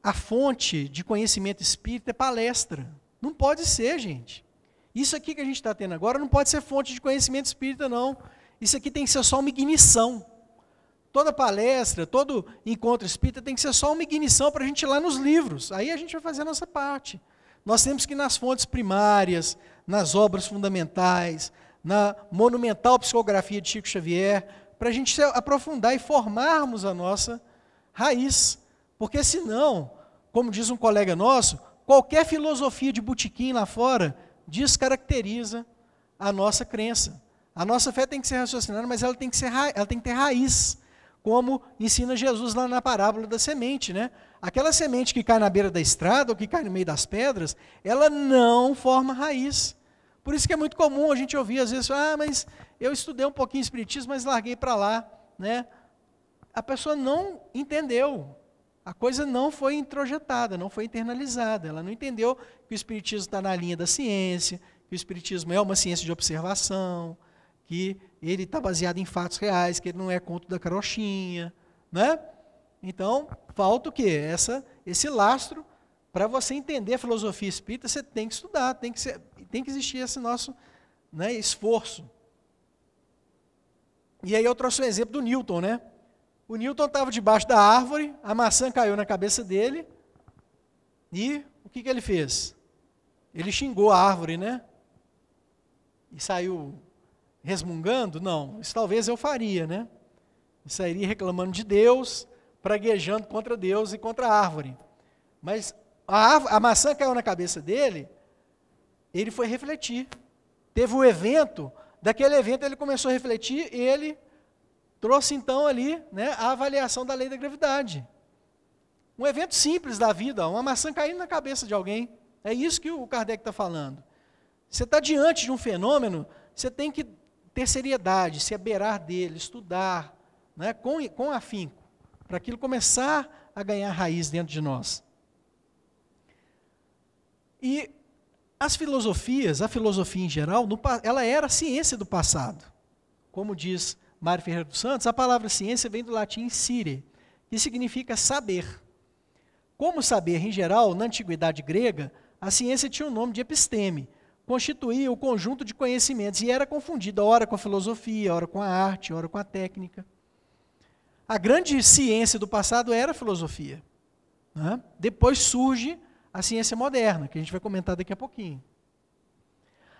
a fonte de conhecimento espírita é palestra. Não pode ser, gente. Isso aqui que a gente está tendo agora não pode ser fonte de conhecimento espírita, não. Isso aqui tem que ser só uma ignição. Toda palestra, todo encontro espírita tem que ser só uma ignição para a gente ir lá nos livros. Aí a gente vai fazer a nossa parte. Nós temos que ir nas fontes primárias, nas obras fundamentais, na monumental psicografia de Chico Xavier, para a gente se aprofundar e formarmos a nossa raiz. Porque senão, como diz um colega nosso, qualquer filosofia de botequim lá fora descaracteriza a nossa crença. A nossa fé tem que ser raciocinada, mas ela tem que ter raiz, como ensina Jesus lá na parábola da semente, né? Aquela semente que cai na beira da estrada ou que cai no meio das pedras, ela não forma raiz. Por isso que é muito comum a gente ouvir às vezes, mas eu estudei um pouquinho espiritismo, mas larguei para lá, né? A pessoa não entendeu. A coisa não foi introjetada, não foi internalizada. Ela não entendeu que o espiritismo está na linha da ciência, que o espiritismo é uma ciência de observação, que ele está baseado em fatos reais, que ele não é conto da carochinha, né? Então, falta o quê? Esse lastro. Para você entender a filosofia espírita, você tem que estudar, tem que existir esse nosso, né, esforço. E aí eu trouxe o exemplo do Newton, né? O Newton estava debaixo da árvore, a maçã caiu na cabeça dele, e o que ele fez? Ele xingou a árvore, né? E saiu resmungando? Não, isso talvez eu faria, né? Eu sairia reclamando de Deus, praguejando contra Deus e contra a árvore. Mas a maçã caiu na cabeça dele, ele foi refletir. Teve um evento, daquele evento ele começou a refletir e ele trouxe então ali, né, a avaliação da lei da gravidade. Um evento simples da vida, uma maçã caindo na cabeça de alguém. É isso que o Kardec está falando. Você está diante de um fenômeno, você tem que ter seriedade, se abeirar dele, estudar, né, com afinco, para aquilo começar a ganhar raiz dentro de nós. E as filosofias, a filosofia em geral, ela era a ciência do passado. Como diz Mário Ferreira dos Santos, a palavra ciência vem do latim scire, que significa saber. Como saber, em geral, na antiguidade grega, a ciência tinha o nome de episteme, constituía o conjunto de conhecimentos e era confundida, ora com a filosofia, ora com a arte, ora com a técnica. A grande ciência do passado era a filosofia, né? Depois surge a ciência moderna, que a gente vai comentar daqui a pouquinho.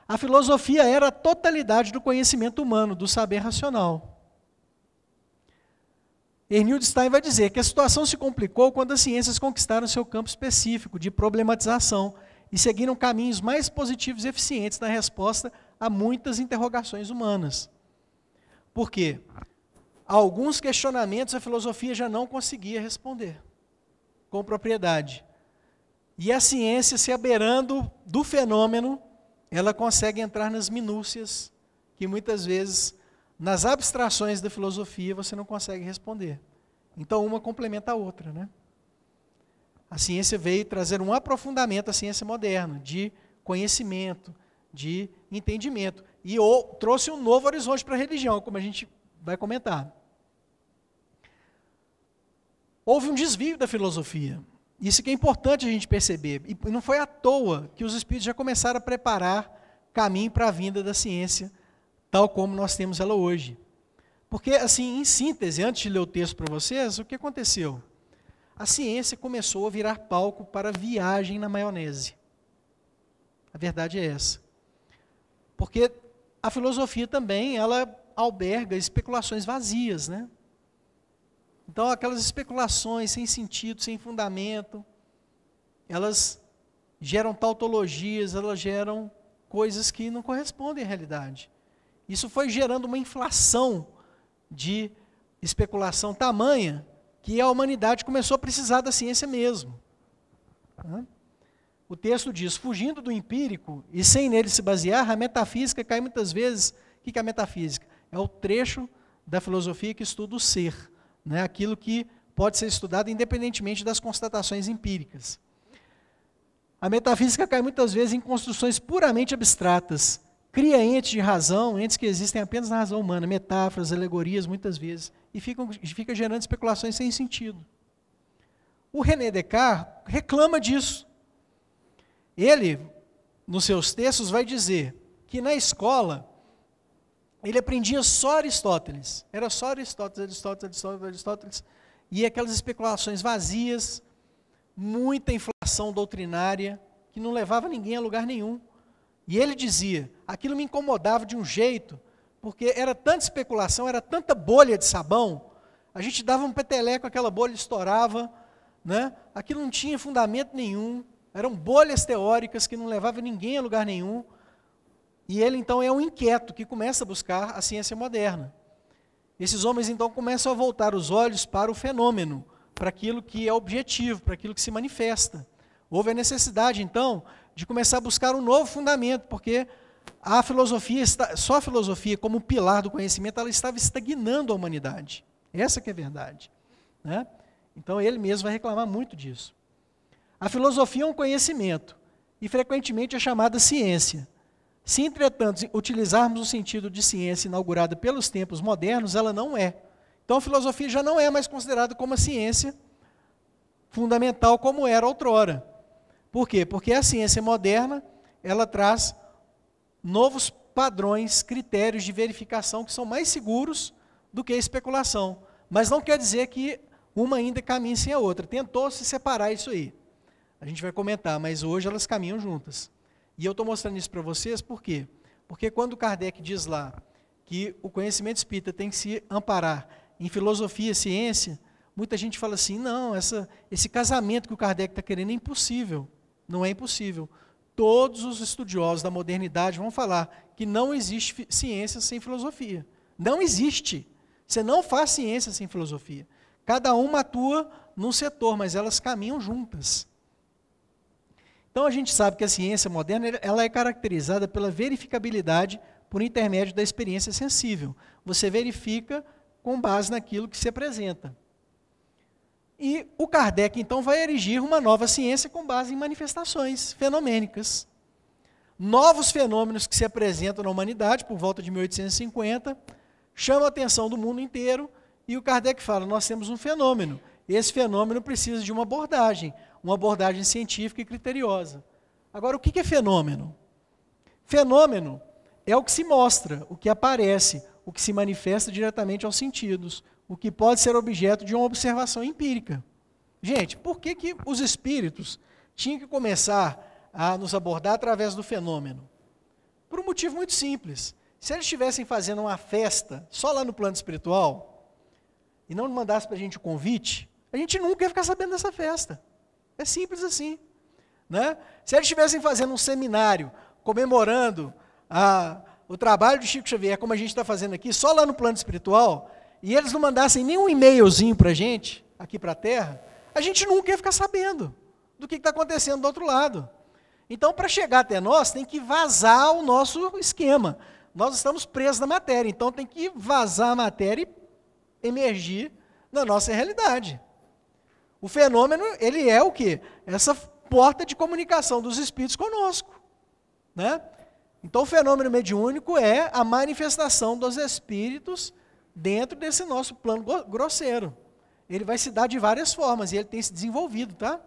A filosofia era a totalidade do conhecimento humano, do saber racional. Ernildo Stein vai dizer que a situação se complicou quando as ciências conquistaram seu campo específico de problematização e seguiram caminhos mais positivos e eficientes na resposta a muitas interrogações humanas. Por quê? A alguns questionamentos a filosofia já não conseguia responder com propriedade. E a ciência, se abeirando do fenômeno, ela consegue entrar nas minúcias que muitas vezes, nas abstrações da filosofia, você não consegue responder. Então, uma complementa a outra, né? A ciência veio trazer um aprofundamento à ciência moderna, de conhecimento, de entendimento. E trouxe um novo horizonte para a religião, como a gente vai comentar. Houve um desvio da filosofia. Isso que é importante a gente perceber. E não foi à toa que os espíritos já começaram a preparar caminho para a vinda da ciência, tal como nós temos ela hoje. Porque, assim, em síntese, antes de ler o texto para vocês, o que aconteceu? A ciência começou a virar palco para viagem na maionese. A verdade é essa. Porque a filosofia também, ela alberga especulações vazias, né? Então, aquelas especulações sem sentido, sem fundamento, elas geram tautologias, elas geram coisas que não correspondem à realidade. Isso foi gerando uma inflação de especulação tamanha que a humanidade começou a precisar da ciência mesmo. O texto diz, fugindo do empírico e sem nele se basear, a metafísica cai muitas vezes. O que é a metafísica? É o trecho da filosofia que estuda o ser, né? Aquilo que pode ser estudado independentemente das constatações empíricas. A metafísica cai muitas vezes em construções puramente abstratas, cria entes de razão, entes que existem apenas na razão humana, metáforas, alegorias, muitas vezes, e fica gerando especulações sem sentido. O René Descartes reclama disso. Ele, nos seus textos, vai dizer que na escola ele aprendia só Aristóteles. Era só Aristóteles, e aquelas especulações vazias, muita inflação doutrinária, que não levava ninguém a lugar nenhum. E ele dizia, aquilo me incomodava de um jeito, porque era tanta especulação, era tanta bolha de sabão, a gente dava um peteleco, aquela bolha estourava, né? Aquilo não tinha fundamento nenhum, eram bolhas teóricas que não levavam ninguém a lugar nenhum. E ele, então, é um inquieto que começa a buscar a ciência moderna. Esses homens, então, começam a voltar os olhos para o fenômeno, para aquilo que é objetivo, para aquilo que se manifesta. Houve a necessidade, então, de começar a buscar um novo fundamento, porque a filosofia, só a filosofia como pilar do conhecimento, ela estava estagnando a humanidade. Essa que é a verdade, né? Então ele mesmo vai reclamar muito disso. A filosofia é um conhecimento, e frequentemente é chamada ciência. Se, entretanto, utilizarmos o sentido de ciência inaugurada pelos tempos modernos, ela não é. Então a filosofia já não é mais considerada como a ciência fundamental como era outrora. Por quê? Porque a ciência moderna, ela traz novos padrões, critérios de verificação que são mais seguros do que a especulação. Mas não quer dizer que uma ainda caminhe sem a outra. Tentou-se separar isso aí. A gente vai comentar, mas hoje elas caminham juntas. E eu estou mostrando isso para vocês, por quê? Porque quando Kardec diz lá que o conhecimento espírita tem que se amparar em filosofia e ciência, muita gente fala assim, não, esse casamento que o Kardec está querendo é impossível. Não é impossível. Todos os estudiosos da modernidade vão falar que não existe ciência sem filosofia. Não existe. Você não faz ciência sem filosofia. Cada uma atua num setor, mas elas caminham juntas. Então a gente sabe que a ciência moderna ela é caracterizada pela verificabilidade por intermédio da experiência sensível. Você verifica com base naquilo que se apresenta. E o Kardec, então, vai erigir uma nova ciência com base em manifestações fenomênicas. Novos fenômenos que se apresentam na humanidade, por volta de 1850, chamam a atenção do mundo inteiro, e o Kardec fala, nós temos um fenômeno. Esse fenômeno precisa de uma abordagem científica e criteriosa. Agora, o que é fenômeno? Fenômeno é o que se mostra, o que aparece, o que se manifesta diretamente aos sentidos, o que pode ser objeto de uma observação empírica. Gente, por que os espíritos tinham que começar a nos abordar através do fenômeno? Por um motivo muito simples. Se eles estivessem fazendo uma festa só lá no plano espiritual, e não mandassem para a gente o convite, a gente nunca ia ficar sabendo dessa festa. É simples assim. Né? Se eles estivessem fazendo um seminário, comemorando o trabalho de Chico Xavier, como a gente está fazendo aqui, só lá no plano espiritual, e eles não mandassem nenhum e-mailzinho para a gente, aqui para a Terra, a gente nunca ia ficar sabendo do que está acontecendo do outro lado. Então, para chegar até nós, tem que vazar o nosso esquema. Nós estamos presos na matéria, então tem que vazar a matéria e emergir na nossa realidade. O fenômeno, ele é o quê? Essa porta de comunicação dos espíritos conosco. Né? Então, o fenômeno mediúnico é a manifestação dos espíritos dentro desse nosso plano grosseiro. Ele vai se dar de várias formas, e ele tem se desenvolvido, tá?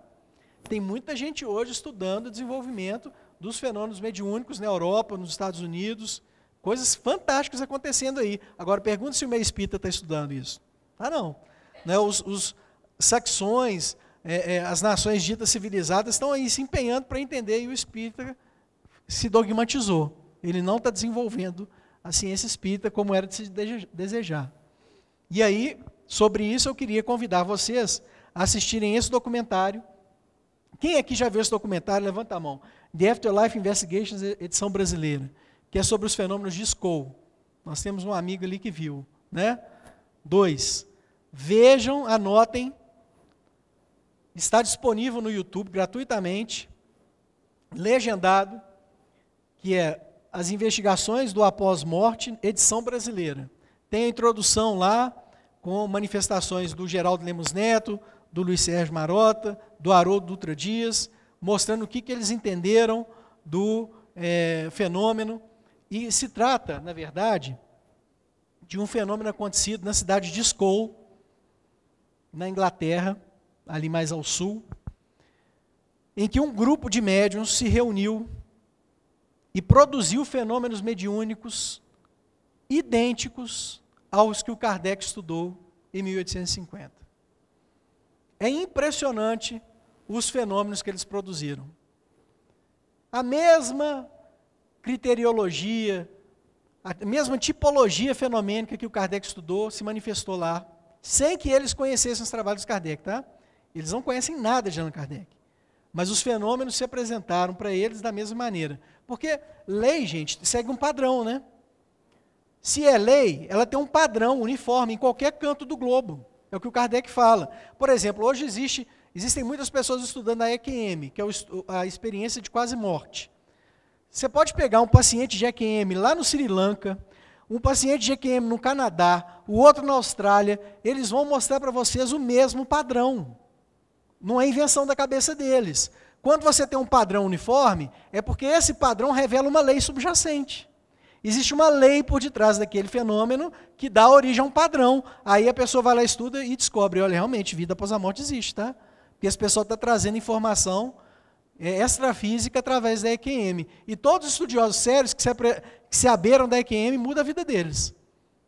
Tem muita gente hoje estudando o desenvolvimento dos fenômenos mediúnicos na Europa, nos Estados Unidos, coisas fantásticas acontecendo aí. Agora, pergunta se o meio espírita está estudando isso. Ah, não. Né? Os saxões, as nações ditas civilizadas estão aí se empenhando para entender, e o espírita se dogmatizou. Ele não está desenvolvendo a ciência espírita como era de se desejar. E aí, sobre isso, eu queria convidar vocês a assistirem esse documentário. Quem aqui já viu esse documentário? Levanta a mão. The Afterlife Investigations, edição brasileira, que é sobre os fenômenos de Skoll. Nós temos um amigo ali que viu. Né? 2. Vejam, anotem. Está disponível no YouTube gratuitamente, legendado, que é As Investigações do Após-Morte, edição brasileira. Tem a introdução lá, com manifestações do Geraldo Lemos Neto, do Luiz Sérgio Marota, do Haroldo Dutra Dias, mostrando o que eles entenderam do fenômeno. E se trata, na verdade, de um fenômeno acontecido na cidade de Skoll, na Inglaterra, ali mais ao sul, em que um grupo de médiuns se reuniu e produziu fenômenos mediúnicos idênticos aos que o Kardec estudou em 1850. É impressionante os fenômenos que eles produziram. A mesma criteriologia, a mesma tipologia fenomênica que o Kardec estudou se manifestou lá, sem que eles conhecessem os trabalhos de Kardec, tá? Eles não conhecem nada de Allan Kardec. Mas os fenômenos se apresentaram para eles da mesma maneira. Porque lei, gente, segue um padrão, né? Se é lei, ela tem um padrão uniforme em qualquer canto do globo. É o que o Kardec fala. Por exemplo, hoje existem muitas pessoas estudando a EQM, que é a experiência de quase morte. Você pode pegar um paciente de EQM lá no Sri Lanka, um paciente de EQM no Canadá, o outro na Austrália, eles vão mostrar para vocês o mesmo padrão. Não é invenção da cabeça deles. Quando você tem um padrão uniforme, é porque esse padrão revela uma lei subjacente. Existe uma lei por detrás daquele fenômeno que dá origem a um padrão. Aí a pessoa vai lá, estuda e descobre, olha, realmente, vida após a morte existe, tá? Porque esse pessoal está trazendo informação extrafísica através da EQM. E todos os estudiosos sérios que se aberam da EQM, muda a vida deles.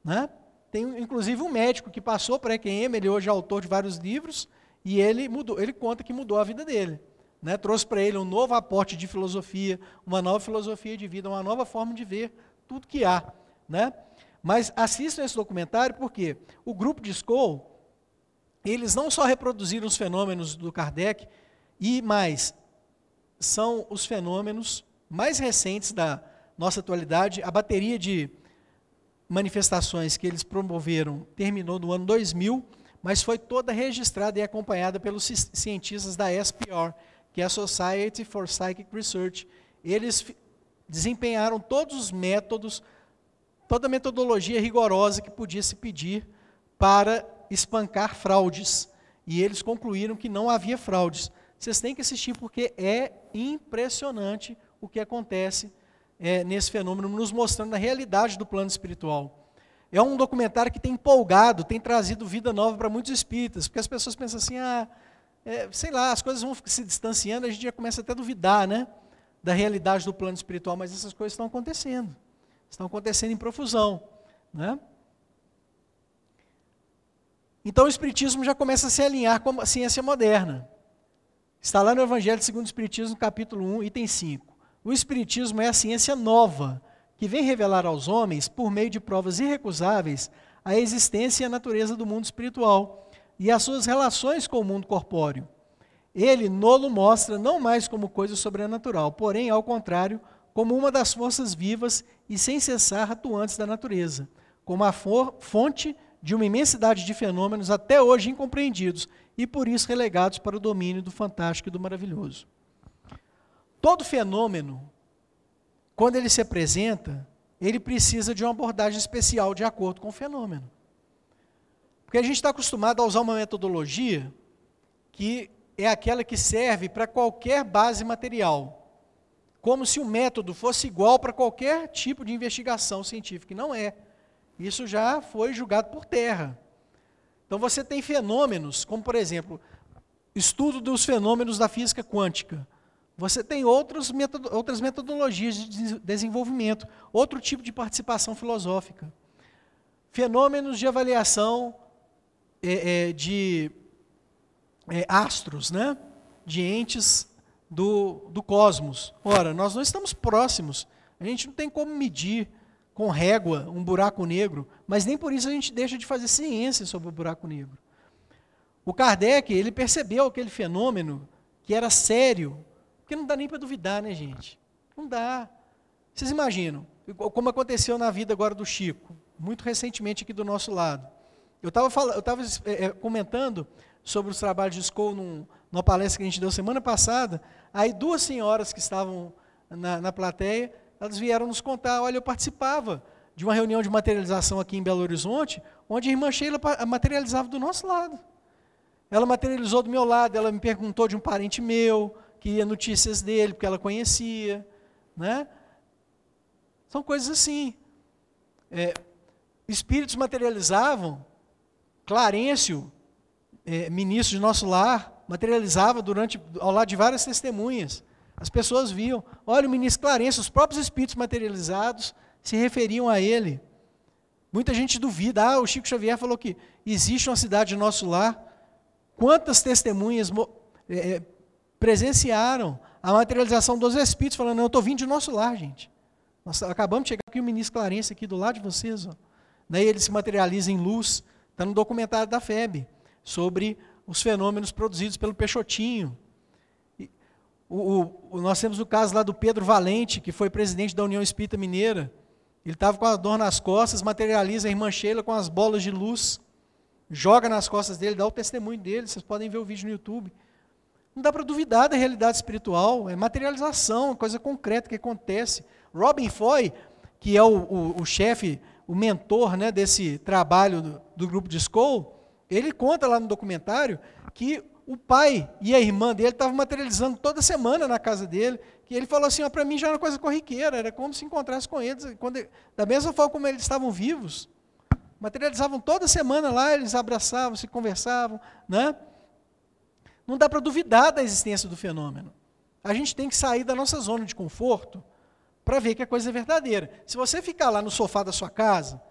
Né? Tem, inclusive, um médico que passou para a EQM, ele hoje é autor de vários livros, e ele conta que mudou a vida dele. Né? Trouxe para ele um novo aporte de filosofia, uma nova filosofia de vida, uma nova forma de ver tudo que há. Né? Mas assistam esse documentário porque o grupo de Skoll eles não só reproduziram os fenômenos do Kardec, e mais, são os fenômenos mais recentes da nossa atualidade. A bateria de manifestações que eles promoveram terminou no ano 2000, mas foi toda registrada e acompanhada pelos cientistas da SPR, que é a Society for Psychic Research. Eles desempenharam todos os métodos, toda a metodologia rigorosa que podia se pedir para espancar fraudes. E eles concluíram que não havia fraudes. Vocês têm que assistir porque é impressionante o que acontece nesse fenômeno, nos mostrando a realidade do plano espiritual. É um documentário que tem empolgado, tem trazido vida nova para muitos espíritas, porque as pessoas pensam assim, sei lá, as coisas vão se distanciando, a gente já começa até a duvidar, né, da realidade do plano espiritual, mas essas coisas estão acontecendo em profusão, né? Então o Espiritismo já começa a se alinhar com a ciência moderna. Está lá no Evangelho segundo o Espiritismo, no capítulo 1, item 5. O Espiritismo é a ciência nova, que vem revelar aos homens, por meio de provas irrecusáveis, a existência e a natureza do mundo espiritual e as suas relações com o mundo corpóreo. Ele nolo mostra não mais como coisa sobrenatural, porém, ao contrário, como uma das forças vivas e sem cessar atuantes da natureza, como a fonte de uma imensidade de fenômenos até hoje incompreendidos e por isso relegados para o domínio do fantástico e do maravilhoso. Todo fenômeno, quando ele se apresenta, ele precisa de uma abordagem especial de acordo com o fenômeno. Porque a gente está acostumado a usar uma metodologia que é aquela que serve para qualquer base material, como se o método fosse igual para qualquer tipo de investigação científica, e não é. Isso já foi julgado por terra. Então você tem fenômenos, como por exemplo, estudo dos fenômenos da física quântica. Você tem outras metodologias de desenvolvimento, outro tipo de participação filosófica. Fenômenos de avaliação de astros, né? De entes do cosmos. Ora, nós não estamos próximos, a gente não tem como medir com régua um buraco negro, mas nem por isso a gente deixa de fazer ciência sobre o buraco negro. O Kardec, ele percebeu aquele fenômeno que era sério, porque não dá nem para duvidar, né, gente? Não dá. Vocês imaginam, como aconteceu na vida agora do Chico, muito recentemente aqui do nosso lado. Eu estava comentando sobre os trabalhos de Skoll numa palestra que a gente deu semana passada, aí duas senhoras que estavam na plateia, elas vieram nos contar, olha, eu participava de uma reunião de materialização aqui em Belo Horizonte, onde a irmã Sheila materializava do nosso lado. Ela materializou do meu lado, ela me perguntou de um parente meu, queria notícias dele, porque ela conhecia, né? São coisas assim. Espíritos materializavam, Clarencio, ministro de nosso lar, materializava ao lado de várias testemunhas. As pessoas viam, olha o ministro Clarencio, os próprios espíritos materializados se referiam a ele. Muita gente duvida, o Chico Xavier falou que existe uma cidade de nosso lar. Quantas testemunhas presenciaram a materialização dos espíritos, falando, não, eu estou vindo de nosso lar, gente. Nós acabamos de chegar aqui o ministro Clarencio aqui do lado de vocês. Ó. Daí ele se materializa em luz, está no documentário da FEB, sobre os fenômenos produzidos pelo Peixotinho. Nós temos o caso lá do Pedro Valente, que foi presidente da União Espírita Mineira. Ele estava com a dor nas costas, materializa a irmã Sheila com as bolas de luz, joga nas costas dele, dá o testemunho dele, vocês podem ver o vídeo no YouTube. Não dá para duvidar da realidade espiritual, é materialização, coisa concreta que acontece. Robin Foy, que é o chefe, o mentor, né, desse trabalho do grupo de Skoll, ele conta lá no documentário que o pai e a irmã dele estavam materializando toda semana na casa dele, que ele falou assim, para mim já era uma coisa corriqueira, era como se encontrasse com eles, da mesma forma como eles estavam vivos, materializavam toda semana lá, eles abraçavam, se conversavam, né? Não dá para duvidar da existência do fenômeno. A gente tem que sair da nossa zona de conforto para ver que a coisa é verdadeira. Se você ficar lá no sofá da sua casa,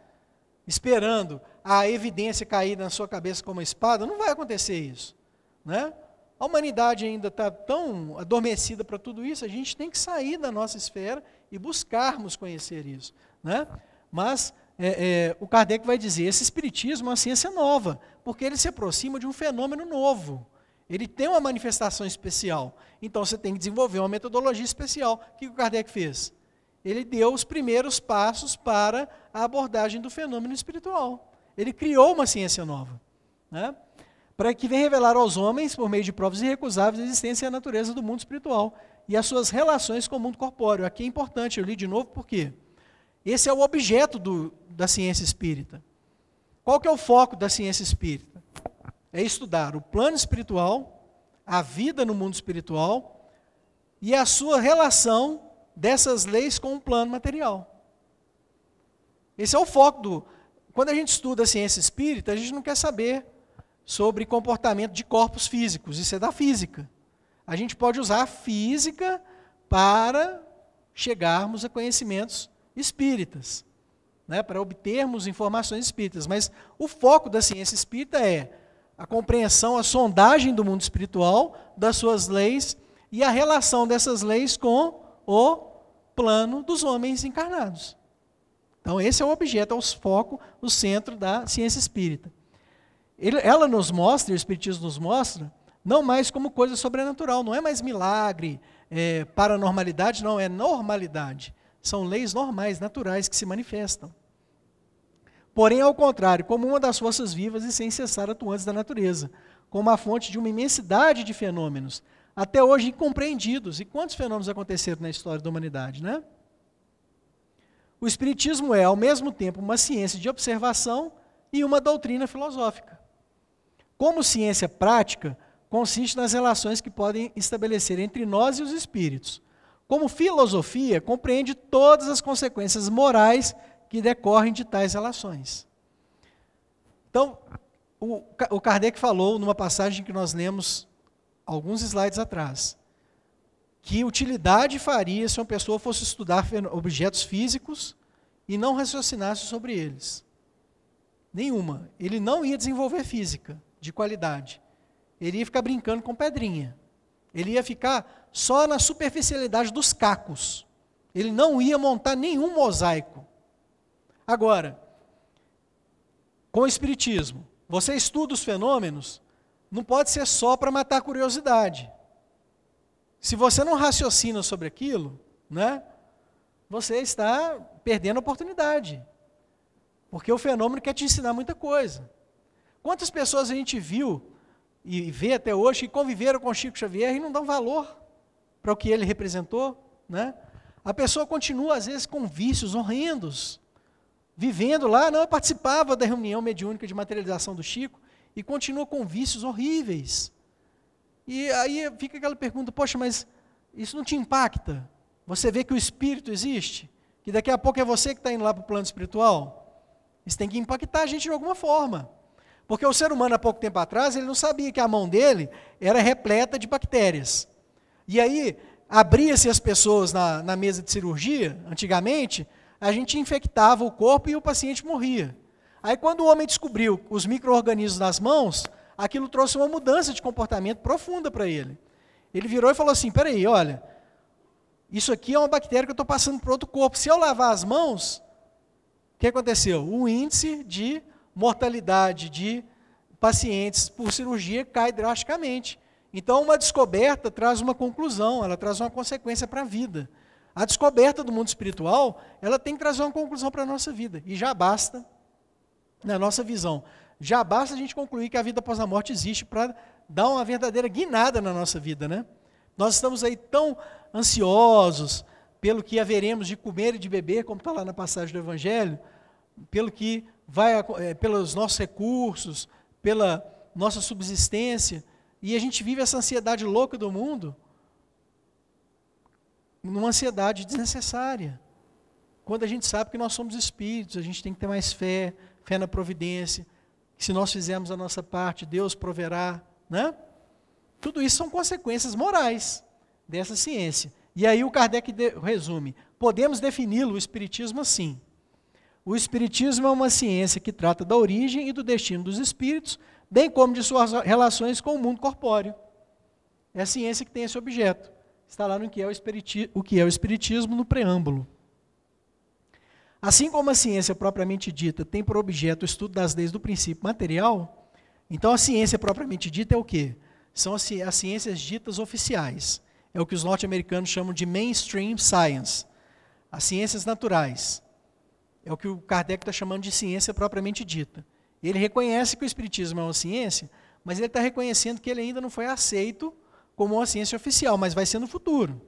esperando a evidência cair na sua cabeça como uma espada, não vai acontecer isso. Né? A humanidade ainda está tão adormecida para tudo isso, a gente tem que sair da nossa esfera e buscarmos conhecer isso. Né? Mas o Kardec vai dizer, esse espiritismo é uma ciência nova, porque ele se aproxima de um fenômeno novo. Ele tem uma manifestação especial. Então você tem que desenvolver uma metodologia especial. O que o Kardec fez? Ele deu os primeiros passos para a abordagem do fenômeno espiritual. Ele criou uma ciência nova, né? Para que venha revelar aos homens, por meio de provas irrecusáveis, a existência e a natureza do mundo espiritual e as suas relações com o mundo corpóreo. Aqui é importante, eu li de novo, por quê? Esse é o objeto da ciência espírita. Qual que é o foco da ciência espírita? É estudar o plano espiritual, a vida no mundo espiritual e a sua relação dessas leis com o plano material. Esse é o foco Quando a gente estuda a ciência espírita, a gente não quer saber sobre comportamento de corpos físicos, isso é da física. A gente pode usar a física para chegarmos a conhecimentos espíritas, né, para obtermos informações espíritas, mas o foco da ciência espírita é a compreensão, a sondagem do mundo espiritual, das suas leis e a relação dessas leis com o plano dos homens encarnados. Então esse é o objeto, é o foco, o centro da ciência espírita. Ela nos mostra, o Espiritismo nos mostra, não mais como coisa sobrenatural, não é mais milagre, paranormalidade, não, é normalidade. São leis normais, naturais, que se manifestam. Porém, ao contrário, como uma das forças vivas e sem cessar atuantes da natureza, como a fonte de uma imensidade de fenômenos, até hoje incompreendidos. E quantos fenômenos aconteceram na história da humanidade, né? O Espiritismo é, ao mesmo tempo, uma ciência de observação e uma doutrina filosófica. Como ciência prática, consiste nas relações que podem estabelecer entre nós e os espíritos. Como filosofia, compreende todas as consequências morais que decorrem de tais relações. Então, o Kardec falou, numa passagem que nós lemos alguns slides atrás, que utilidade faria se uma pessoa fosse estudar objetos físicos e não raciocinasse sobre eles. Nenhuma. Ele não ia desenvolver física de qualidade. Ele ia ficar brincando com pedrinha. Ele ia ficar só na superficialidade dos cacos. Ele não ia montar nenhum mosaico. Agora, com o Espiritismo, você estuda os fenômenos, não pode ser só para matar a curiosidade. Se você não raciocina sobre aquilo, né, você está perdendo a oportunidade. Porque o fenômeno quer te ensinar muita coisa. Quantas pessoas a gente viu e vê até hoje que conviveram com Chico Xavier e não dão valor para o que ele representou, né? A pessoa continua, às vezes, com vícios horrendos, vivendo lá, não, eu participava da reunião mediúnica de materialização do Chico e continua com vícios horríveis. E aí fica aquela pergunta, poxa, mas isso não te impacta? Você vê que o espírito existe? Que daqui a pouco é você que está indo lá para o plano espiritual? Isso tem que impactar a gente de alguma forma. Porque o ser humano, há pouco tempo atrás, ele não sabia que a mão dele era repleta de bactérias. E aí, abria-se as pessoas na mesa de cirurgia, antigamente, a gente infectava o corpo e o paciente morria. Aí, quando o homem descobriu os micro-organismos nas mãos, aquilo trouxe uma mudança de comportamento profunda para ele. Ele virou e falou assim, peraí, olha, isso aqui é uma bactéria que eu estou passando para outro corpo. Se eu lavar as mãos, o que aconteceu? O índice de mortalidade de pacientes por cirurgia cai drasticamente. Então, uma descoberta traz uma conclusão, ela traz uma consequência para a vida. A descoberta do mundo espiritual, ela tem que trazer uma conclusão para a nossa vida. E já basta, na nossa visão, já basta a gente concluir que a vida após a morte existe para dar uma verdadeira guinada na nossa vida, né? Nós estamos aí tão ansiosos pelo que haveremos de comer e de beber, como está lá na passagem do Evangelho, pelo que pelos nossos recursos, pela nossa subsistência, e a gente vive essa ansiedade louca do mundo, numa ansiedade desnecessária. Quando a gente sabe que nós somos espíritos, a gente tem que ter mais fé na providência, que se nós fizermos a nossa parte, Deus proverá, né? Tudo isso são consequências morais dessa ciência. E aí o Kardec resume, podemos defini-lo, o Espiritismo, assim. O Espiritismo é uma ciência que trata da origem e do destino dos espíritos, bem como de suas relações com o mundo corpóreo. É a ciência que tem esse objeto. Está lá no que é o Espiritismo, no preâmbulo. Assim como a ciência propriamente dita tem por objeto o estudo das leis do princípio material, então a ciência propriamente dita é o quê? São as ciências ditas oficiais. É o que os norte-americanos chamam de mainstream science. As ciências naturais. É o que o Kardec está chamando de ciência propriamente dita. Ele reconhece que o espiritismo é uma ciência, mas ele está reconhecendo que ele ainda não foi aceito como uma ciência oficial, mas vai ser no futuro.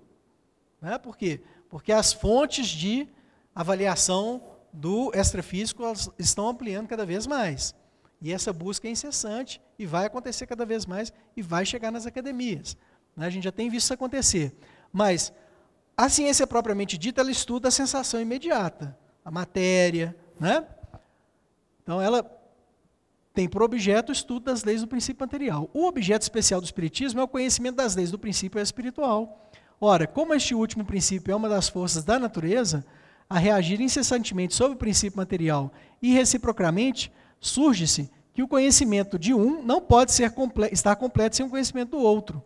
Né? Por quê? Porque as fontes de avaliação do extrafísico estão ampliando cada vez mais. E essa busca é incessante e vai acontecer cada vez mais e vai chegar nas academias. Né? A gente já tem visto isso acontecer. Mas a ciência propriamente dita, ela estuda a sensação imediata, a matéria. Né? Então, ela tem por objeto o estudo das leis do princípio material. O objeto especial do espiritismo é o conhecimento das leis do princípio espiritual. Ora, como este último princípio é uma das forças da natureza, a reagir incessantemente sobre o princípio material e reciprocamente, surge-se que o conhecimento de um não pode estar completo sem o conhecimento do outro.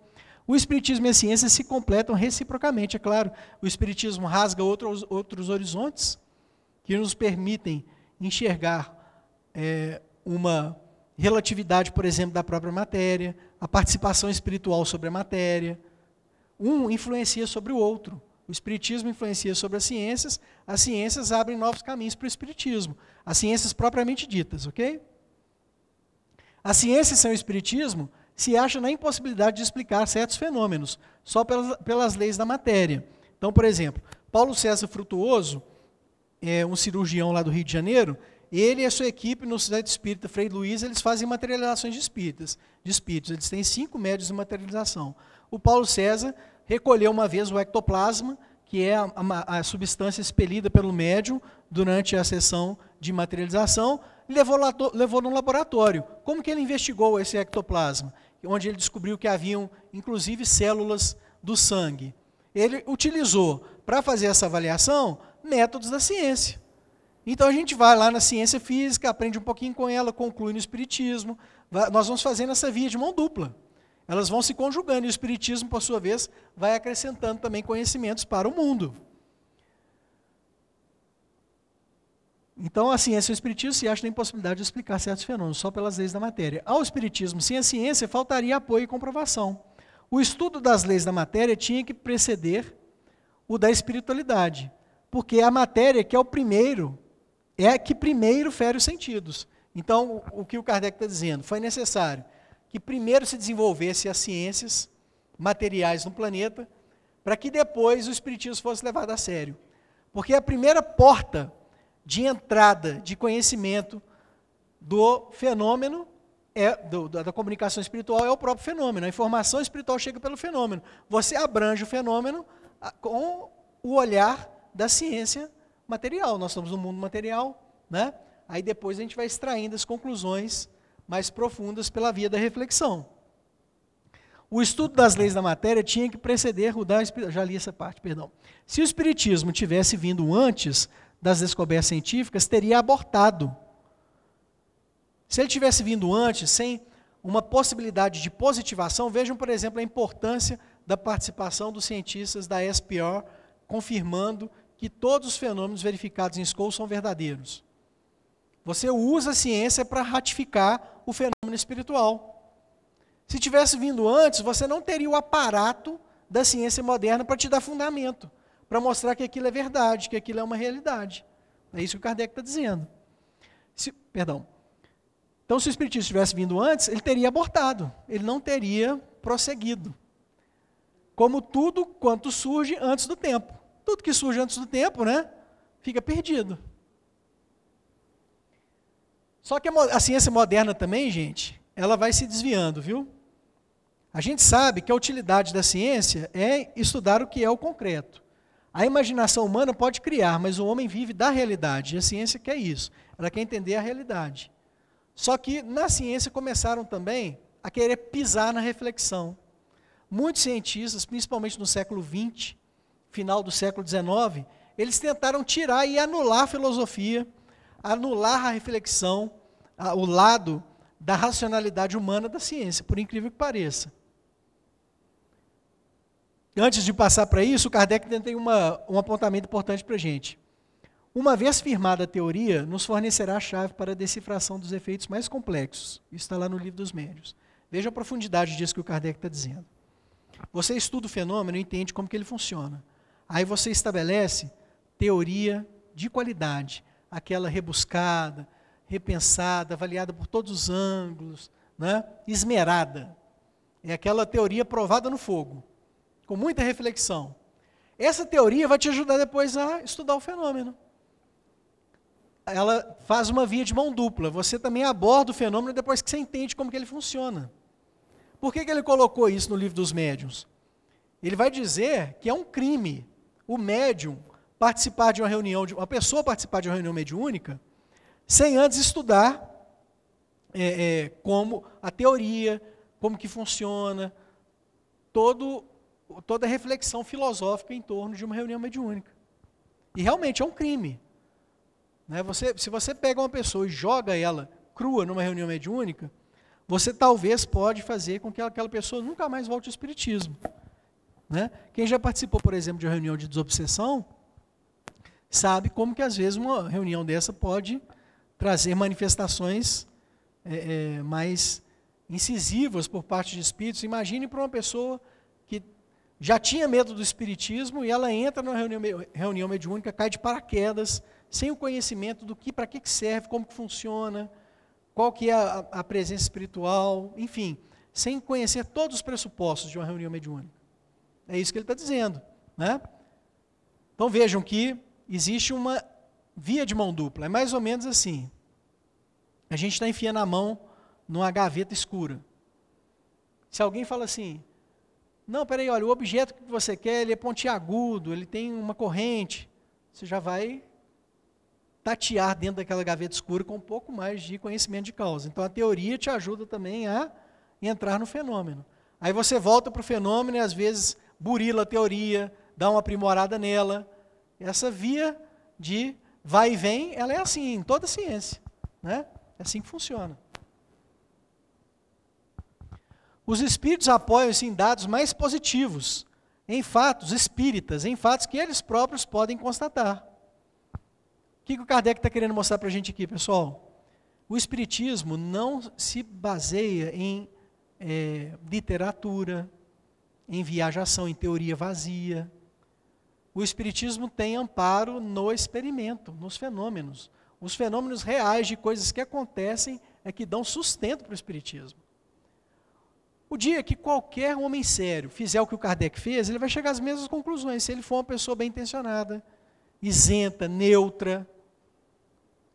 O espiritismo e a ciência se completam reciprocamente, é claro. O espiritismo rasga outros horizontes que nos permitem enxergar uma relatividade, por exemplo, da própria matéria, a participação espiritual sobre a matéria. Um influencia sobre o outro. O espiritismo influencia sobre as ciências abrem novos caminhos para o espiritismo. As ciências propriamente ditas, ok? A ciência sem o espiritismo se acha na impossibilidade de explicar certos fenômenos, só pelas leis da matéria. Então, por exemplo, Paulo César Frutuoso, um cirurgião lá do Rio de Janeiro, ele e a sua equipe no Sociedade Espírita Frei Luiz, eles fazem materializações de espíritos. Eles têm 5 médios de materialização. O Paulo César recolheu uma vez o ectoplasma, que é a substância expelida pelo médium durante a sessão de materialização, e levou no laboratório. Como que ele investigou esse ectoplasma? Onde ele descobriu que haviam, inclusive, células do sangue. Ele utilizou, para fazer essa avaliação, métodos da ciência. Então a gente vai lá na ciência física, aprende um pouquinho com ela, conclui no espiritismo. Nós vamos fazendo essa via de mão dupla. Elas vão se conjugando e o espiritismo, por sua vez, vai acrescentando também conhecimentos para o mundo. Então a ciência e o espiritismo se acham na impossibilidade de explicar certos fenômenos, só pelas leis da matéria. Ao espiritismo, sem a ciência, faltaria apoio e comprovação. O estudo das leis da matéria tinha que preceder o da espiritualidade, porque a matéria que que primeiro fere os sentidos. Então, o que o Kardec está dizendo? Foi necessário que primeiro se desenvolvesse as ciências materiais no planeta, para que depois o espiritismo fosse levado a sério. Porque a primeira porta de entrada de conhecimento do fenômeno, da comunicação espiritual, é o próprio fenômeno. A informação espiritual chega pelo fenômeno. Você abrange o fenômeno com o olhar da ciência material. Nós estamos no mundo material, né? Aí depois a gente vai extraindo as conclusões mais profundas pela via da reflexão. O estudo das leis da matéria tinha que preceder o da espiritualidade. Já li essa parte, perdão. Se o espiritismo tivesse vindo antes das descobertas científicas, teria abortado. Se ele tivesse vindo antes, sem uma possibilidade de positivação, vejam, por exemplo, a importância da participação dos cientistas da SPR, confirmando que todos os fenômenos verificados em Scholz são verdadeiros. Você usa a ciência para ratificar o fenômeno espiritual. Se tivesse vindo antes, você não teria o aparato da ciência moderna para te dar fundamento, para mostrar que aquilo é verdade, que aquilo é uma realidade. É isso que o Kardec está dizendo. Então, se o espiritismo tivesse vindo antes, ele teria abortado, ele não teria prosseguido. Como tudo quanto surge antes do tempo. Tudo que surge antes do tempo, né, fica perdido. Só que a ciência moderna também, gente, ela vai se desviando, viu? A gente sabe que a utilidade da ciência é estudar o que é o concreto. A imaginação humana pode criar, mas o homem vive da realidade, e a ciência quer isso. Ela quer entender a realidade. Só que na ciência começaram também a querer pisar na reflexão. Muitos cientistas, principalmente no século XX, final do século XIX, eles tentaram tirar e anular a filosofia, anular a reflexão, o lado da racionalidade humana da ciência, por incrível que pareça. Antes de passar para isso, o Kardec tem um apontamento importante para a gente. Uma vez firmada a teoria, nos fornecerá a chave para a decifração dos efeitos mais complexos. Isso está lá no Livro dos Médiuns. Veja a profundidade disso que o Kardec está dizendo. Você estuda o fenômeno e entende como que ele funciona. Aí você estabelece teoria de qualidade, aquela rebuscada, repensada, avaliada por todos os ângulos, né? Esmerada. É aquela teoria provada no fogo, com muita reflexão. Essa teoria vai te ajudar depois a estudar o fenômeno. Ela faz uma via de mão dupla. Você também aborda o fenômeno depois que você entende como que ele funciona. Por que ele colocou isso no Livro dos Médiuns? Ele vai dizer que é um crime o médium participar de uma reunião, uma pessoa participar de uma reunião mediúnica, sem antes estudar como a teoria, como que funciona, toda a reflexão filosófica em torno de uma reunião mediúnica. E realmente é um crime. Né? Se você pega uma pessoa e joga ela crua numa reunião mediúnica, você talvez pode fazer com que aquela pessoa nunca mais volte ao espiritismo. Né? Quem já participou, por exemplo, de uma reunião de desobsessão, sabe como que às vezes uma reunião dessa pode trazer manifestações mais incisivas por parte de espíritos. Imagine para uma pessoa que já tinha medo do espiritismo e ela entra numa reunião mediúnica, cai de paraquedas, sem o conhecimento do para que serve, como que funciona, qual que é a presença espiritual, enfim, sem conhecer todos os pressupostos de uma reunião mediúnica. É isso que ele está dizendo. Né? Então vejam que existe uma via de mão dupla, é mais ou menos assim. A gente está enfiando a mão numa gaveta escura. Se alguém fala assim, não, peraí, olha, o objeto que você quer, ele é pontiagudo, ele tem uma corrente, você já vai tatear dentro daquela gaveta escura com um pouco mais de conhecimento de causa. Então a teoria te ajuda também a entrar no fenômeno. Aí você volta para o fenômeno e às vezes burila a teoria, dá uma aprimorada nela. Essa via de vai e vem, ela é assim em toda a ciência. Né? É assim que funciona. Os espíritos apoiam-se em dados mais positivos, em fatos espíritas, em fatos que eles próprios podem constatar. O que o Kardec está querendo mostrar para a gente aqui, pessoal? O espiritismo não se baseia em literatura, em viajação, em teoria vazia. O espiritismo tem amparo no experimento, nos fenômenos. Os fenômenos reais de coisas que acontecem é que dão sustento para o espiritismo. O dia que qualquer homem sério fizer o que o Kardec fez, ele vai chegar às mesmas conclusões, se ele for uma pessoa bem intencionada, isenta, neutra.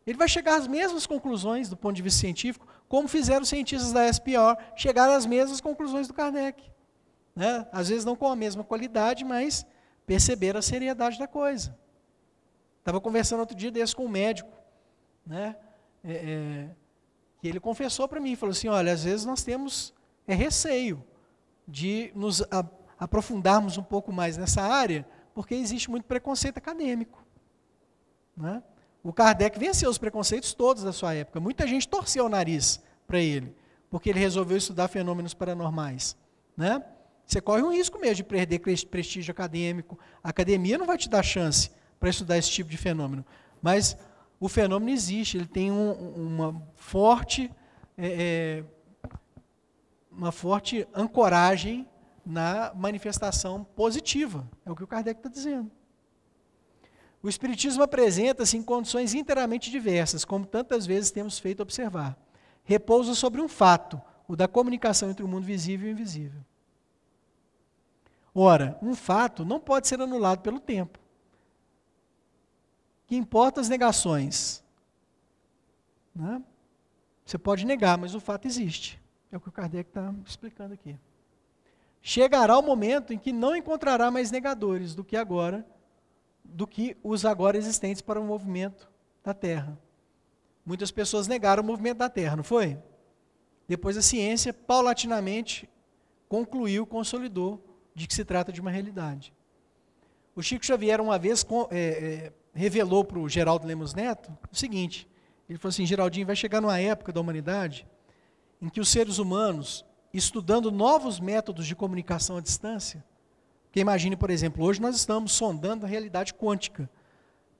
Ele vai chegar às mesmas conclusões do ponto de vista científico, como fizeram os cientistas da SPO, chegaram às mesmas conclusões do Kardec. Né? Às vezes não com a mesma qualidade, mas perceberam a seriedade da coisa. Estava conversando outro dia desse com um médico, né? Que ele confessou para mim, falou assim, olha, às vezes nós temos receio de nos aprofundarmos um pouco mais nessa área, porque existe muito preconceito acadêmico. Né? O Kardec venceu os preconceitos todos da sua época. Muita gente torceu o nariz para ele, porque ele resolveu estudar fenômenos paranormais. Né? Você corre um risco mesmo de perder prestígio acadêmico. A academia não vai te dar chance para estudar esse tipo de fenômeno. Mas o fenômeno existe, ele tem uma forte ancoragem na manifestação positiva. É o que o Kardec está dizendo. O Espiritismo apresenta-se em condições inteiramente diversas, como tantas vezes temos feito observar. Repousa sobre um fato, o da comunicação entre o mundo visível e o invisível. Ora, um fato não pode ser anulado pelo tempo. Que importa as negações? Né? Você pode negar, mas o fato existe. É o que o Kardec está explicando aqui. Chegará o momento em que não encontrará mais negadores do que os agora existentes para o movimento da Terra. Muitas pessoas negaram o movimento da Terra, não foi? Depois a ciência, paulatinamente, consolidou de que se trata de uma realidade. O Chico Xavier, uma vez, revelou para o Geraldo Lemos Neto o seguinte, ele falou assim, Geraldinho, vai chegar numa época da humanidade em que os seres humanos, estudando novos métodos de comunicação à distância, porque imagine, por exemplo, hoje nós estamos sondando a realidade quântica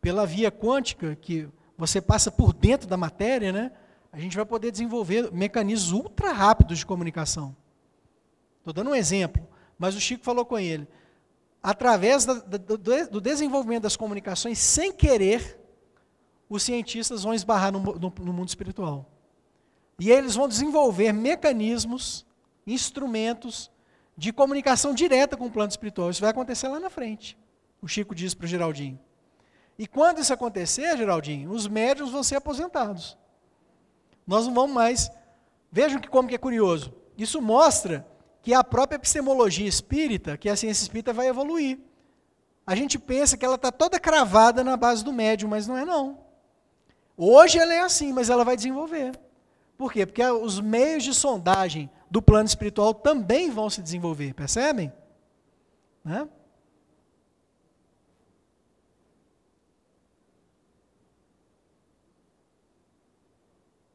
pela via quântica, que você passa por dentro da matéria, né, a gente vai poder desenvolver mecanismos ultra rápidos de comunicação. Estou dando um exemplo, mas o Chico falou com ele. Através do desenvolvimento das comunicações, sem querer, os cientistas vão esbarrar no mundo espiritual. E eles vão desenvolver mecanismos, instrumentos de comunicação direta com o plano espiritual. Isso vai acontecer lá na frente. O Chico disse para o Geraldinho. E quando isso acontecer, Geraldinho, os médiuns vão ser aposentados. Nós não vamos mais. Vejam como que é curioso. Isso mostra que a própria epistemologia espírita, que a ciência espírita vai evoluir. A gente pensa que ela está toda cravada na base do médium, mas não é não. Hoje ela é assim, mas ela vai desenvolver. Por quê? Porque os meios de sondagem do plano espiritual também vão se desenvolver, percebem? Né?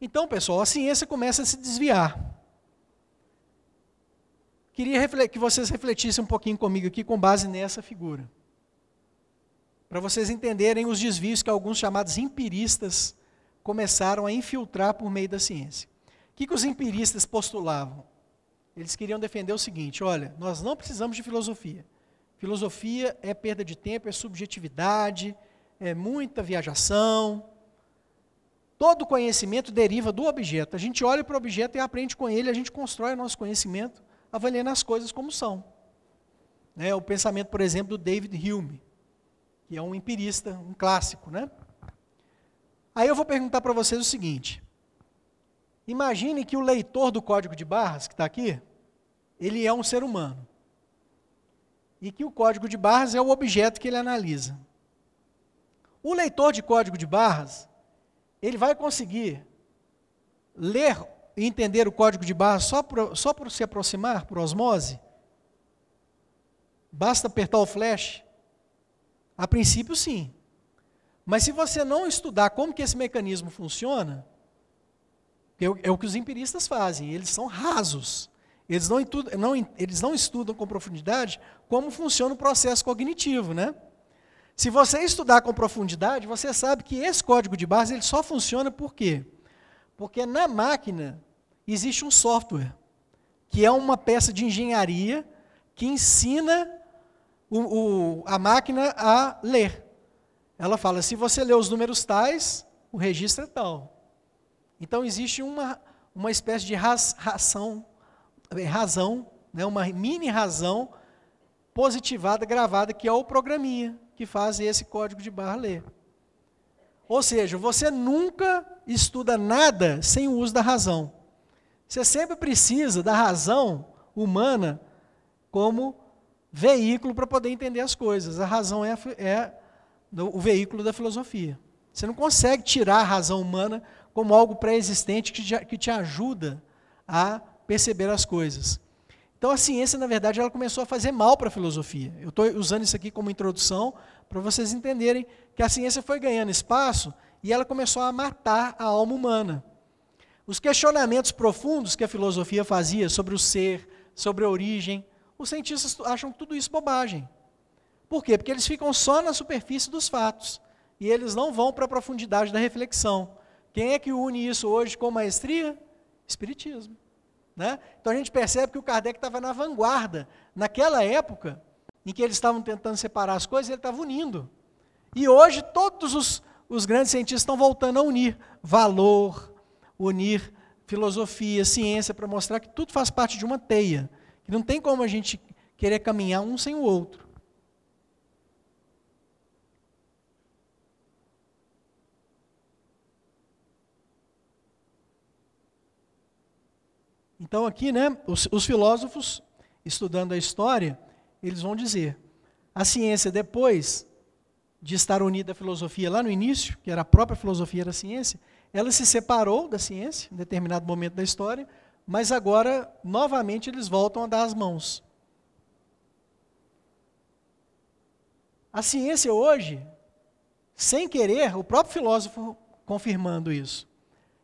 Então, pessoal, a ciência começa a se desviar. Queria que vocês refletissem um pouquinho comigo aqui com base nessa figura. Para vocês entenderem os desvios que alguns chamados empiristas começaram a infiltrar por meio da ciência. O que os empiristas postulavam? Eles queriam defender o seguinte: olha, nós não precisamos de filosofia. Filosofia é perda de tempo, é subjetividade, é muita viajação. Todo conhecimento deriva do objeto. A gente olha para o objeto e aprende com ele, a gente constrói o nosso conhecimento avaliando as coisas como são. O pensamento, por exemplo, do David Hume, que é um empirista, um clássico. Né? Aí eu vou perguntar para vocês o seguinte: imagine que o leitor do código de barras, que está aqui, ele é um ser humano. E que o código de barras é o objeto que ele analisa. O leitor de código de barras, ele vai conseguir ler e entender o código de barras só por se aproximar, por osmose? Basta apertar o flash? A princípio, sim. Mas se você não estudar como que esse mecanismo funciona, é o que os empiristas fazem, eles são rasos. Eles não estudam com profundidade como funciona o processo cognitivo, né? Se você estudar com profundidade, você sabe que esse código de barras ele só funciona por quê? Porque na máquina existe um software, que é uma peça de engenharia que ensina a máquina a ler. Ela fala, se você ler os números tais, o registro é tal. Então existe uma espécie de razão, né, uma mini razão positivada, gravada, que é o programinha que faz esse código de barra ler. Ou seja, você nunca estuda nada sem o uso da razão. Você sempre precisa da razão humana como veículo para poder entender as coisas. A razão é o veículo da filosofia. Você não consegue tirar a razão humana como algo pré-existente que te ajuda a perceber as coisas. Então a ciência, na verdade, ela começou a fazer mal para a filosofia. Eu estou usando isso aqui como introdução para vocês entenderem que a ciência foi ganhando espaço e ela começou a matar a alma humana. Os questionamentos profundos que a filosofia fazia sobre o ser, sobre a origem, os cientistas acham tudo isso bobagem. Por quê? Porque eles ficam só na superfície dos fatos e eles não vão para a profundidade da reflexão. Quem é que une isso hoje com maestria? Espiritismo. Né? Então a gente percebe que o Kardec estava na vanguarda. Naquela época, em que eles estavam tentando separar as coisas, ele estava unindo. E hoje todos os grandes cientistas estão voltando a unir valor, unir filosofia, ciência, para mostrar que tudo faz parte de uma teia. Que não tem como a gente querer caminhar um sem o outro. Então aqui, né, os filósofos, estudando a história, eles vão dizer, a ciência depois de estar unida à filosofia lá no início, que era a própria filosofia da ciência, ela se separou da ciência em determinado momento da história, mas agora, novamente, eles voltam a dar as mãos. A ciência hoje, sem querer, o próprio filósofo confirmando isso,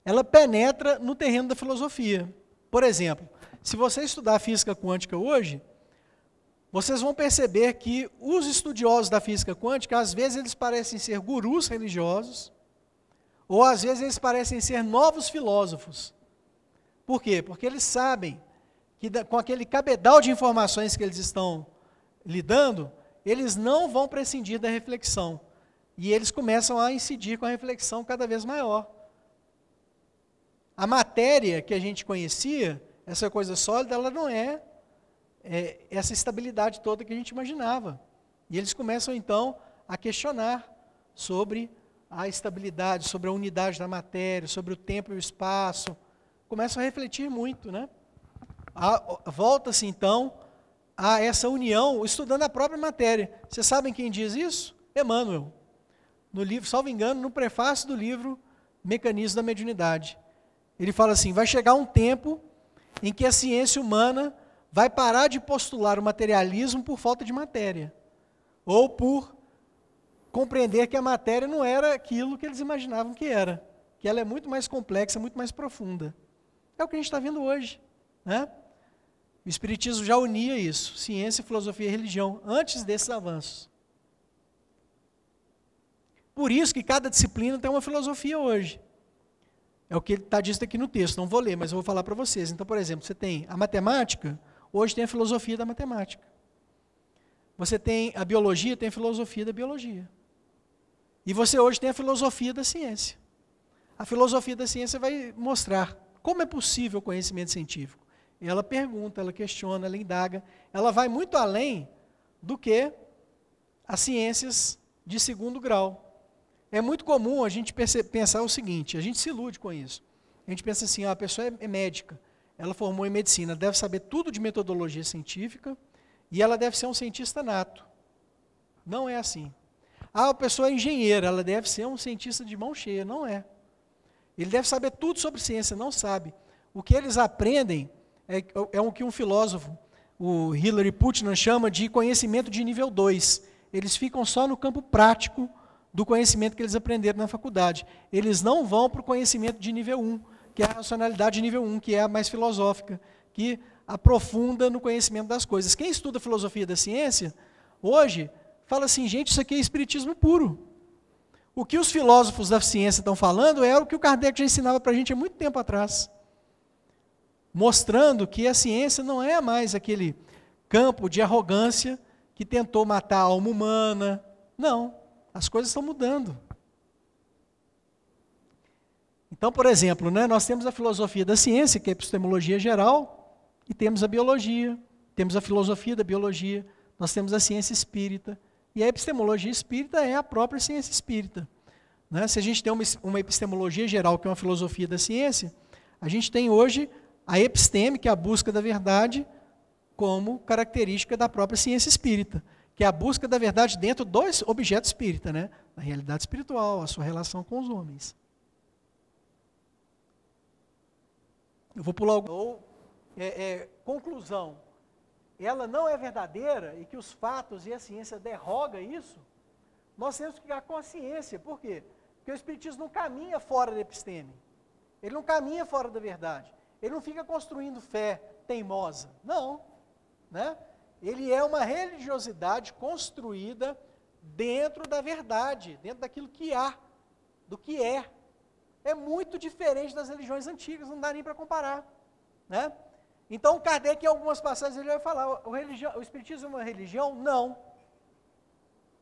ela penetra no terreno da filosofia. Por exemplo, se você estudar física quântica hoje, vocês vão perceber que os estudiosos da física quântica, às vezes eles parecem ser gurus religiosos, ou às vezes eles parecem ser novos filósofos. Por quê? Porque eles sabem que com aquele cabedal de informações que eles estão lidando, eles não vão prescindir da reflexão. E eles começam a incidir com a reflexão cada vez maior. A matéria que a gente conhecia, essa coisa sólida, ela não é essa estabilidade toda que a gente imaginava. E eles começam, então, a questionar sobre a estabilidade, sobre a unidade da matéria, sobre o tempo e o espaço. Começam a refletir muito, né? Volta-se, então, a essa união, estudando a própria matéria. Vocês sabem quem diz isso? Emmanuel. No livro, salvo engano, no prefácio do livro Mecanismo da Mediunidade. Ele fala assim, vai chegar um tempo em que a ciência humana vai parar de postular o materialismo por falta de matéria, ou por compreender que a matéria não era aquilo que eles imaginavam que era, que ela é muito mais complexa, muito mais profunda. É o que a gente está vendo hoje, né? O Espiritismo já unia isso, ciência, filosofia e religião, antes desses avanços. Por isso que cada disciplina tem uma filosofia hoje. É o que está dito aqui no texto, não vou ler, mas eu vou falar para vocês. Então, por exemplo, você tem a matemática, hoje tem a filosofia da matemática. Você tem a biologia, tem a filosofia da biologia. E você hoje tem a filosofia da ciência. A filosofia da ciência vai mostrar como é possível o conhecimento científico. Ela pergunta, ela questiona, ela indaga, ela vai muito além do que as ciências de segundo grau. É muito comum a gente pensar o seguinte, a gente se ilude com isso. A gente pensa assim, a pessoa é médica, ela formou em medicina, deve saber tudo de metodologia científica e ela deve ser um cientista nato. Não é assim. A pessoa é engenheira, ela deve ser um cientista de mão cheia. Não é. Ele deve saber tudo sobre ciência, não sabe. O que eles aprendem é o que um filósofo, o Hilary Putnam, chama de conhecimento de nível 2. Eles ficam só no campo prático do conhecimento que eles aprenderam na faculdade. Eles não vão para o conhecimento de nível 1, que é a racionalidade de nível 1, que é a mais filosófica, que aprofunda no conhecimento das coisas. Quem estuda filosofia da ciência, hoje, fala assim, gente, isso aqui é espiritismo puro. O que os filósofos da ciência estão falando é o que o Kardec já ensinava para a gente há muito tempo atrás. Mostrando que a ciência não é mais aquele campo de arrogância que tentou matar a alma humana. Não, as coisas estão mudando. Então, por exemplo, né, nós temos a filosofia da ciência, que é a epistemologia geral, e temos a biologia, temos a filosofia da biologia, nós temos a ciência espírita, e a epistemologia espírita é a própria ciência espírita. Né? Se a gente tem uma epistemologia geral, que é uma filosofia da ciência, a gente tem hoje a episteme, que é a busca da verdade, como característica da própria ciência espírita, que é a busca da verdade dentro do objeto espírita, né? A realidade espiritual, a sua relação com os homens. Eu vou pular algo. Conclusão. Ela não é verdadeira e que os fatos e a ciência derroga isso, nós temos que ficar com a ciência. Por quê? Porque o Espiritismo não caminha fora da episteme. Ele não caminha fora da verdade. Ele não fica construindo fé teimosa. Não. Né? Ele é uma religiosidade construída dentro da verdade, dentro daquilo que há, do que é. É muito diferente das religiões antigas, não dá nem para comparar. Né? Então, Kardec, em algumas passagens, ele vai falar, o Espiritismo é uma religião? Não.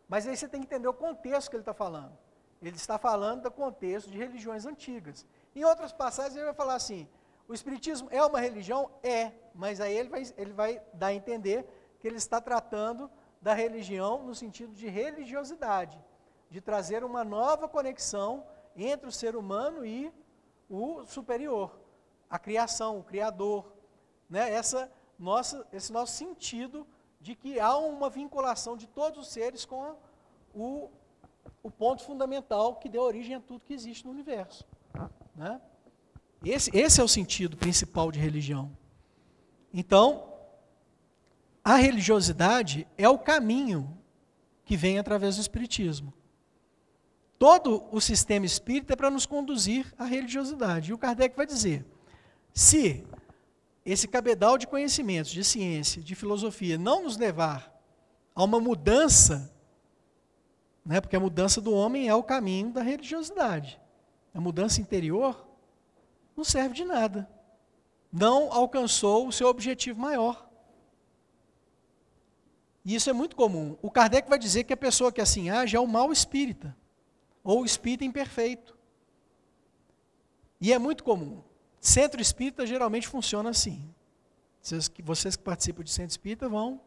Mas aí você tem que entender o contexto que ele está falando. Ele está falando do contexto de religiões antigas. Em outras passagens, ele vai falar assim, o Espiritismo é uma religião? É. Mas aí ele vai dar a entender que ele está tratando da religião no sentido de religiosidade, de trazer uma nova conexão entre o ser humano e o superior, a criação, o Criador. Né? Esse nosso sentido de que há uma vinculação de todos os seres com o ponto fundamental que deu origem a tudo que existe no universo. Né? Esse é o sentido principal de religião. Então, a religiosidade é o caminho que vem através do Espiritismo. Todo o sistema espírita é para nos conduzir à religiosidade. E o Kardec vai dizer, se esse cabedal de conhecimentos, de ciência, de filosofia, não nos levar a uma mudança, né, porque a mudança do homem é o caminho da religiosidade. A mudança interior não serve de nada. Não alcançou o seu objetivo maior. E isso é muito comum. O Kardec vai dizer que a pessoa que assim age é o mau espírita, ou o espírita imperfeito. E é muito comum. Centro espírita geralmente funciona assim. Vocês que participam de centro espírita vão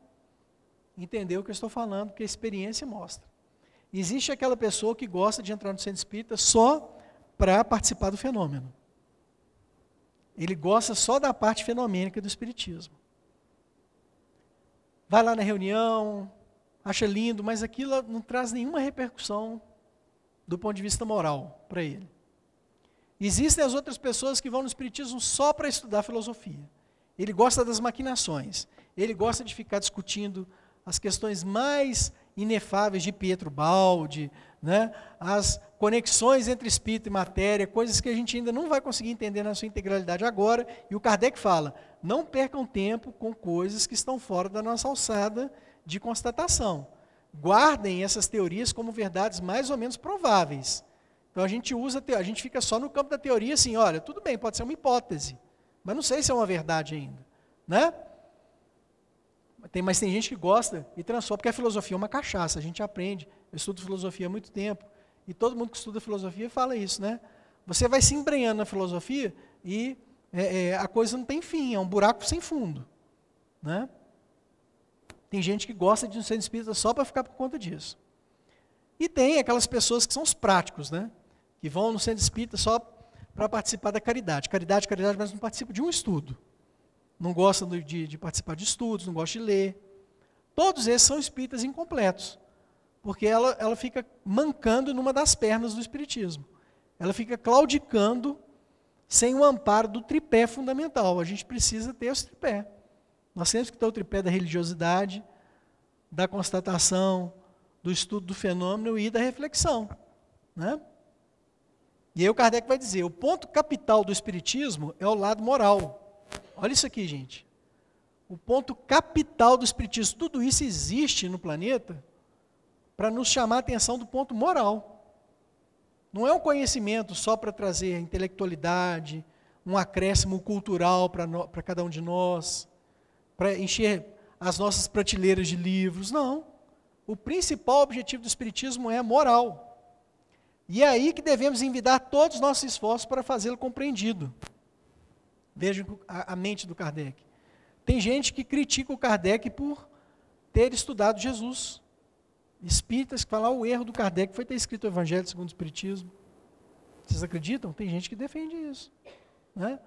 entender o que eu estou falando, porque a experiência mostra. Existe aquela pessoa que gosta de entrar no centro espírita só para participar do fenômeno. Ele gosta só da parte fenomênica do espiritismo. Vai lá na reunião, acha lindo, mas aquilo não traz nenhuma repercussão do ponto de vista moral para ele. Existem as outras pessoas que vão no espiritismo só para estudar filosofia. Ele gosta das maquinações, ele gosta de ficar discutindo as questões mais inefáveis de Pietro Baldi, né? As conexões entre espírito e matéria, coisas que a gente ainda não vai conseguir entender na sua integralidade agora, e o Kardec fala, não percam tempo com coisas que estão fora da nossa alçada de constatação. Guardem essas teorias como verdades mais ou menos prováveis. Então a gente fica só no campo da teoria assim, olha, tudo bem, pode ser uma hipótese, mas não sei se é uma verdade ainda, né? Mas tem gente que gosta e transforma, porque a filosofia é uma cachaça, a gente aprende, eu estudo filosofia há muito tempo, e todo mundo que estuda filosofia fala isso, né? Você vai se embrenhando na filosofia e a coisa não tem fim, é um buraco sem fundo, né? Tem gente que gosta de um centro espírita só para ficar por conta disso. E tem aquelas pessoas que são os práticos, né? Que vão no centro espírita só para participar da caridade, mas não participam de um estudo. Não gostam de participar de estudos, não gostam de ler. Todos esses são espíritas incompletos, porque ela fica mancando numa das pernas do espiritismo. Ela fica claudicando sem o amparo do tripé fundamental. A gente precisa ter esse tripé. Nós temos que ter o tripé da religiosidade, da constatação, do estudo do fenômeno e da reflexão, né? E aí o Kardec vai dizer, o ponto capital do espiritismo é o lado moral. Olha isso aqui, gente. O ponto capital do espiritismo, tudo isso existe no planeta para nos chamar a atenção do ponto moral. Não é um conhecimento só para trazer a intelectualidade, um acréscimo cultural para cada um de nós, para encher as nossas prateleiras de livros, não. O principal objetivo do espiritismo é a moral. E é aí que devemos envidar todos os nossos esforços para fazê-lo compreendido. Vejam a mente do Kardec. Tem gente que critica o Kardec por ter estudado Jesus. Espíritas que falam, o erro do Kardec foi ter escrito o Evangelho segundo o Espiritismo. Vocês acreditam? Tem gente que defende isso, né?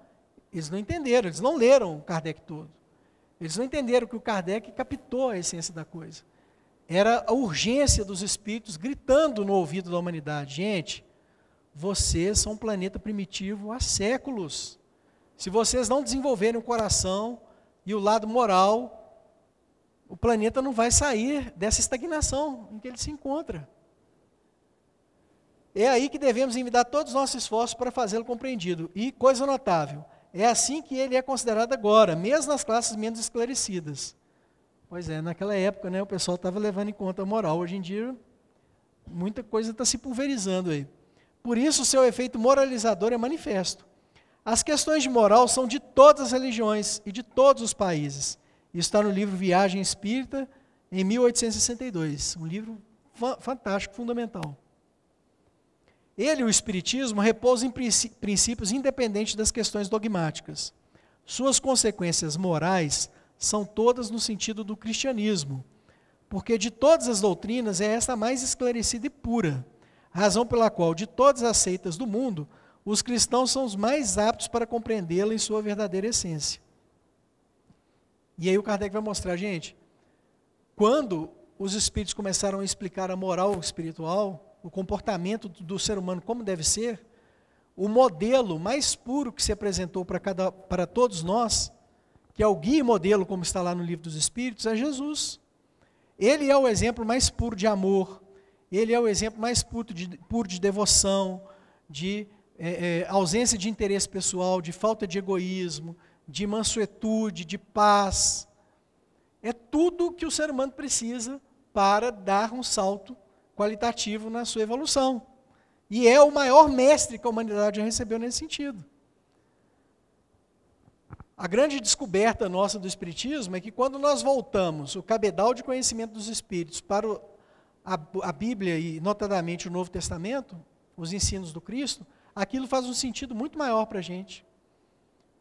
Eles não entenderam, eles não leram o Kardec todo. Eles não entenderam que o Kardec captou a essência da coisa. Era a urgência dos espíritos gritando no ouvido da humanidade. Gente, vocês são um planeta primitivo há séculos. Se vocês não desenvolverem o coração e o lado moral, o planeta não vai sair dessa estagnação em que ele se encontra. É aí que devemos envidar todos os nossos esforços para fazê-lo compreendido. E, coisa notável, é assim que ele é considerado agora, mesmo nas classes menos esclarecidas. Pois é, naquela época, né, o pessoal estava levando em conta a moral. Hoje em dia, muita coisa está se pulverizando aí. Por isso, o seu efeito moralizador é manifesto. As questões de moral são de todas as religiões e de todos os países. Isso está no livro Viagem Espírita, em 1862. Um livro fantástico, fundamental. Ele, o Espiritismo, repousa em princípios independentes das questões dogmáticas. Suas consequências morais são todas no sentido do cristianismo, porque de todas as doutrinas é esta a mais esclarecida e pura, razão pela qual, de todas as seitas do mundo, os cristãos são os mais aptos para compreendê-la em sua verdadeira essência. E aí o Kardec vai mostrar, gente, quando os espíritos começaram a explicar a moral espiritual, o comportamento do ser humano como deve ser, o modelo mais puro que se apresentou para todos nós, que é o guia e modelo, como está lá no Livro dos Espíritos, é Jesus. Ele é o exemplo mais puro de amor, ele é o exemplo mais puro de devoção, de ausência de interesse pessoal, de falta de egoísmo, de mansuetude, de paz. É tudo que o ser humano precisa para dar um salto qualitativo na sua evolução. E é o maior mestre que a humanidade já recebeu nesse sentido. A grande descoberta nossa do Espiritismo é que quando nós voltamos o cabedal de conhecimento dos Espíritos para a Bíblia e, notadamente, o Novo Testamento, os ensinos do Cristo, aquilo faz um sentido muito maior para a gente.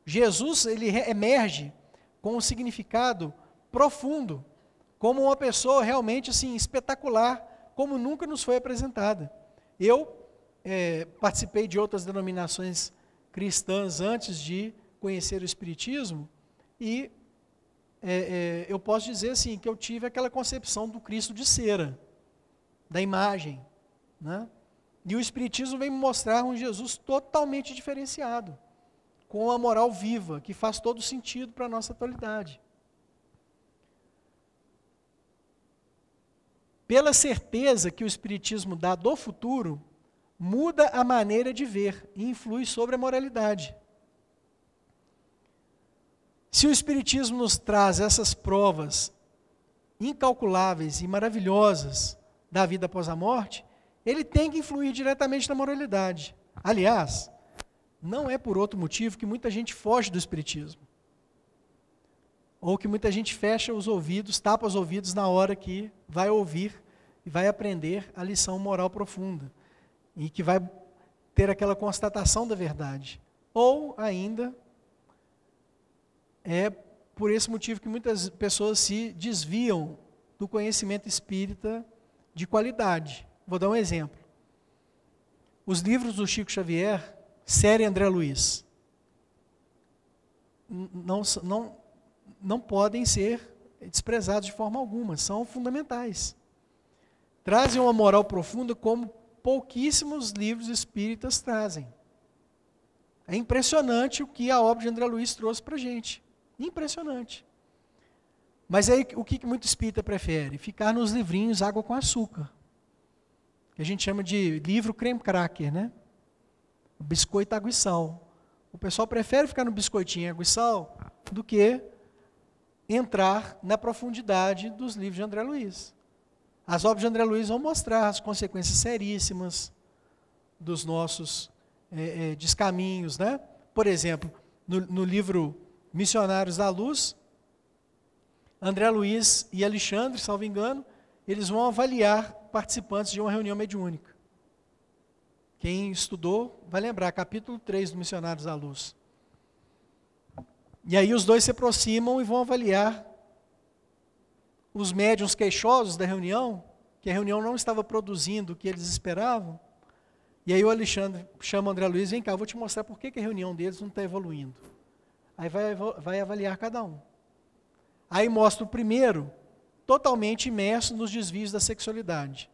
Jesus, ele emerge com um significado profundo, como uma pessoa realmente assim, espetacular, como nunca nos foi apresentada. Eu participei de outras denominações cristãs antes de conhecer o Espiritismo, e eu posso dizer assim, que eu tive aquela concepção do Cristo de cera, da imagem, né? E o Espiritismo vem me mostrar um Jesus totalmente diferenciado, com uma moral viva, que faz todo sentido para a nossa atualidade. Pela certeza que o Espiritismo dá do futuro, muda a maneira de ver e influi sobre a moralidade. Se o Espiritismo nos traz essas provas incalculáveis e maravilhosas da vida após a morte, ele tem que influir diretamente na moralidade. Aliás, não é por outro motivo que muita gente foge do Espiritismo. Ou que muita gente fecha os ouvidos, tapa os ouvidos na hora que vai ouvir e vai aprender a lição moral profunda. E que vai ter aquela constatação da verdade. Ou ainda, é por esse motivo que muitas pessoas se desviam do conhecimento espírita de qualidade. Vou dar um exemplo. Os livros do Chico Xavier, série André Luiz, não podem ser desprezados de forma alguma, são fundamentais. Trazem uma moral profunda como pouquíssimos livros espíritas trazem. É impressionante o que a obra de André Luiz trouxe para a gente. Impressionante. Mas aí o que muito espírita prefere? Ficar nos livrinhos água com açúcar. Que a gente chama de livro creme cracker, né? Biscoito água e sal. O pessoal prefere ficar no biscoitinho água e sal do que entrar na profundidade dos livros de André Luiz. As obras de André Luiz vão mostrar as consequências seríssimas dos nossos descaminhos, né? Por exemplo, no livro Missionários da Luz, André Luiz e Alexandre, salvo engano, eles vão avaliar participantes de uma reunião mediúnica. Quem estudou vai lembrar, capítulo 3 do Missionários da Luz. E aí os dois se aproximam e vão avaliar os médiuns queixosos da reunião, que a reunião não estava produzindo o que eles esperavam. E aí o Alexandre chama o André Luiz, vem cá, eu vou te mostrar por que a reunião deles não está evoluindo. Aí vai avaliar cada um. Aí mostra o primeiro, totalmente imerso nos desvios da sexualidade.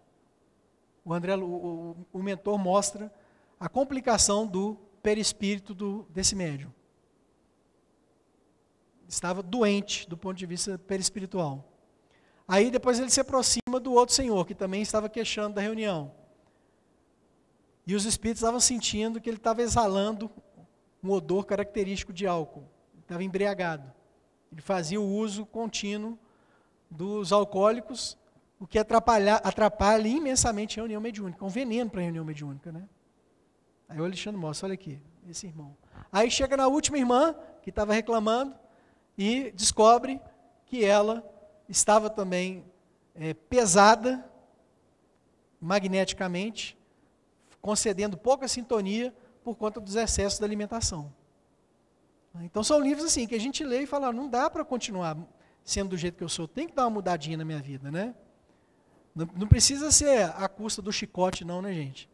O mentor mostra a complicação do perispírito desse médium. Estava doente do ponto de vista perispiritual. Aí depois ele se aproxima do outro senhor, que também estava queixando da reunião. E os espíritos estavam sentindo que ele estava exalando um odor característico de álcool. Estava embriagado. Ele fazia o uso contínuo dos alcoólicos, o que atrapalha imensamente a reunião mediúnica. É um veneno para a reunião mediúnica, né? Aí o Alexandre mostra, olha aqui, esse irmão. Aí chega na última irmã, que estava reclamando, e descobre que ela estava também pesada, magneticamente, concedendo pouca sintonia por conta dos excessos da alimentação. Então são livros assim, que a gente lê e fala, não dá para continuar sendo do jeito que eu sou, tem que dar uma mudadinha na minha vida, né? Não precisa ser à custa do chicote não, né, gente?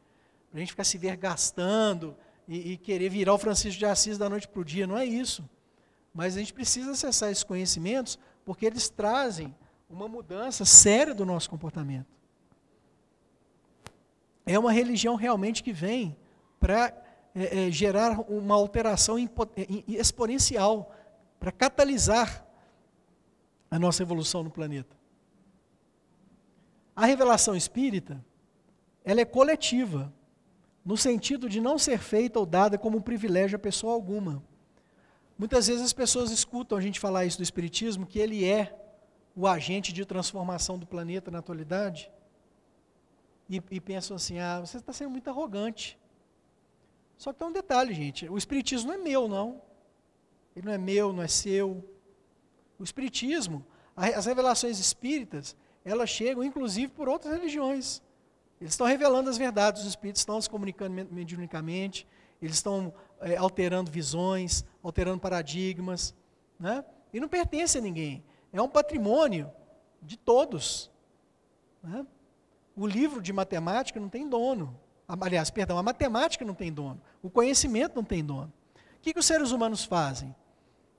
Para a gente ficar se vergastando e querer virar o Francisco de Assis da noite para o dia, não é isso. Mas a gente precisa acessar esses conhecimentos, porque eles trazem uma mudança séria do nosso comportamento. É uma religião realmente que vem para gerar uma alteração exponencial, para catalisar a nossa evolução no planeta. A revelação espírita, ela é coletiva, no sentido de não ser feita ou dada como um privilégio a pessoa alguma. Muitas vezes as pessoas escutam a gente falar isso do Espiritismo, que ele é o agente de transformação do planeta na atualidade, e pensam assim, você está sendo muito arrogante. Só que tem um detalhe, gente, o Espiritismo não é meu, não. Ele não é meu, não é seu. O Espiritismo, as revelações espíritas, elas chegam inclusive por outras religiões. Eles estão revelando as verdades, os espíritos estão se comunicando mediunicamente, eles estão alterando visões, alterando paradigmas, né? E não pertence a ninguém. É um patrimônio de todos, né? O livro de matemática não tem dono. Aliás, perdão, a matemática não tem dono. O conhecimento não tem dono. O que os seres humanos fazem?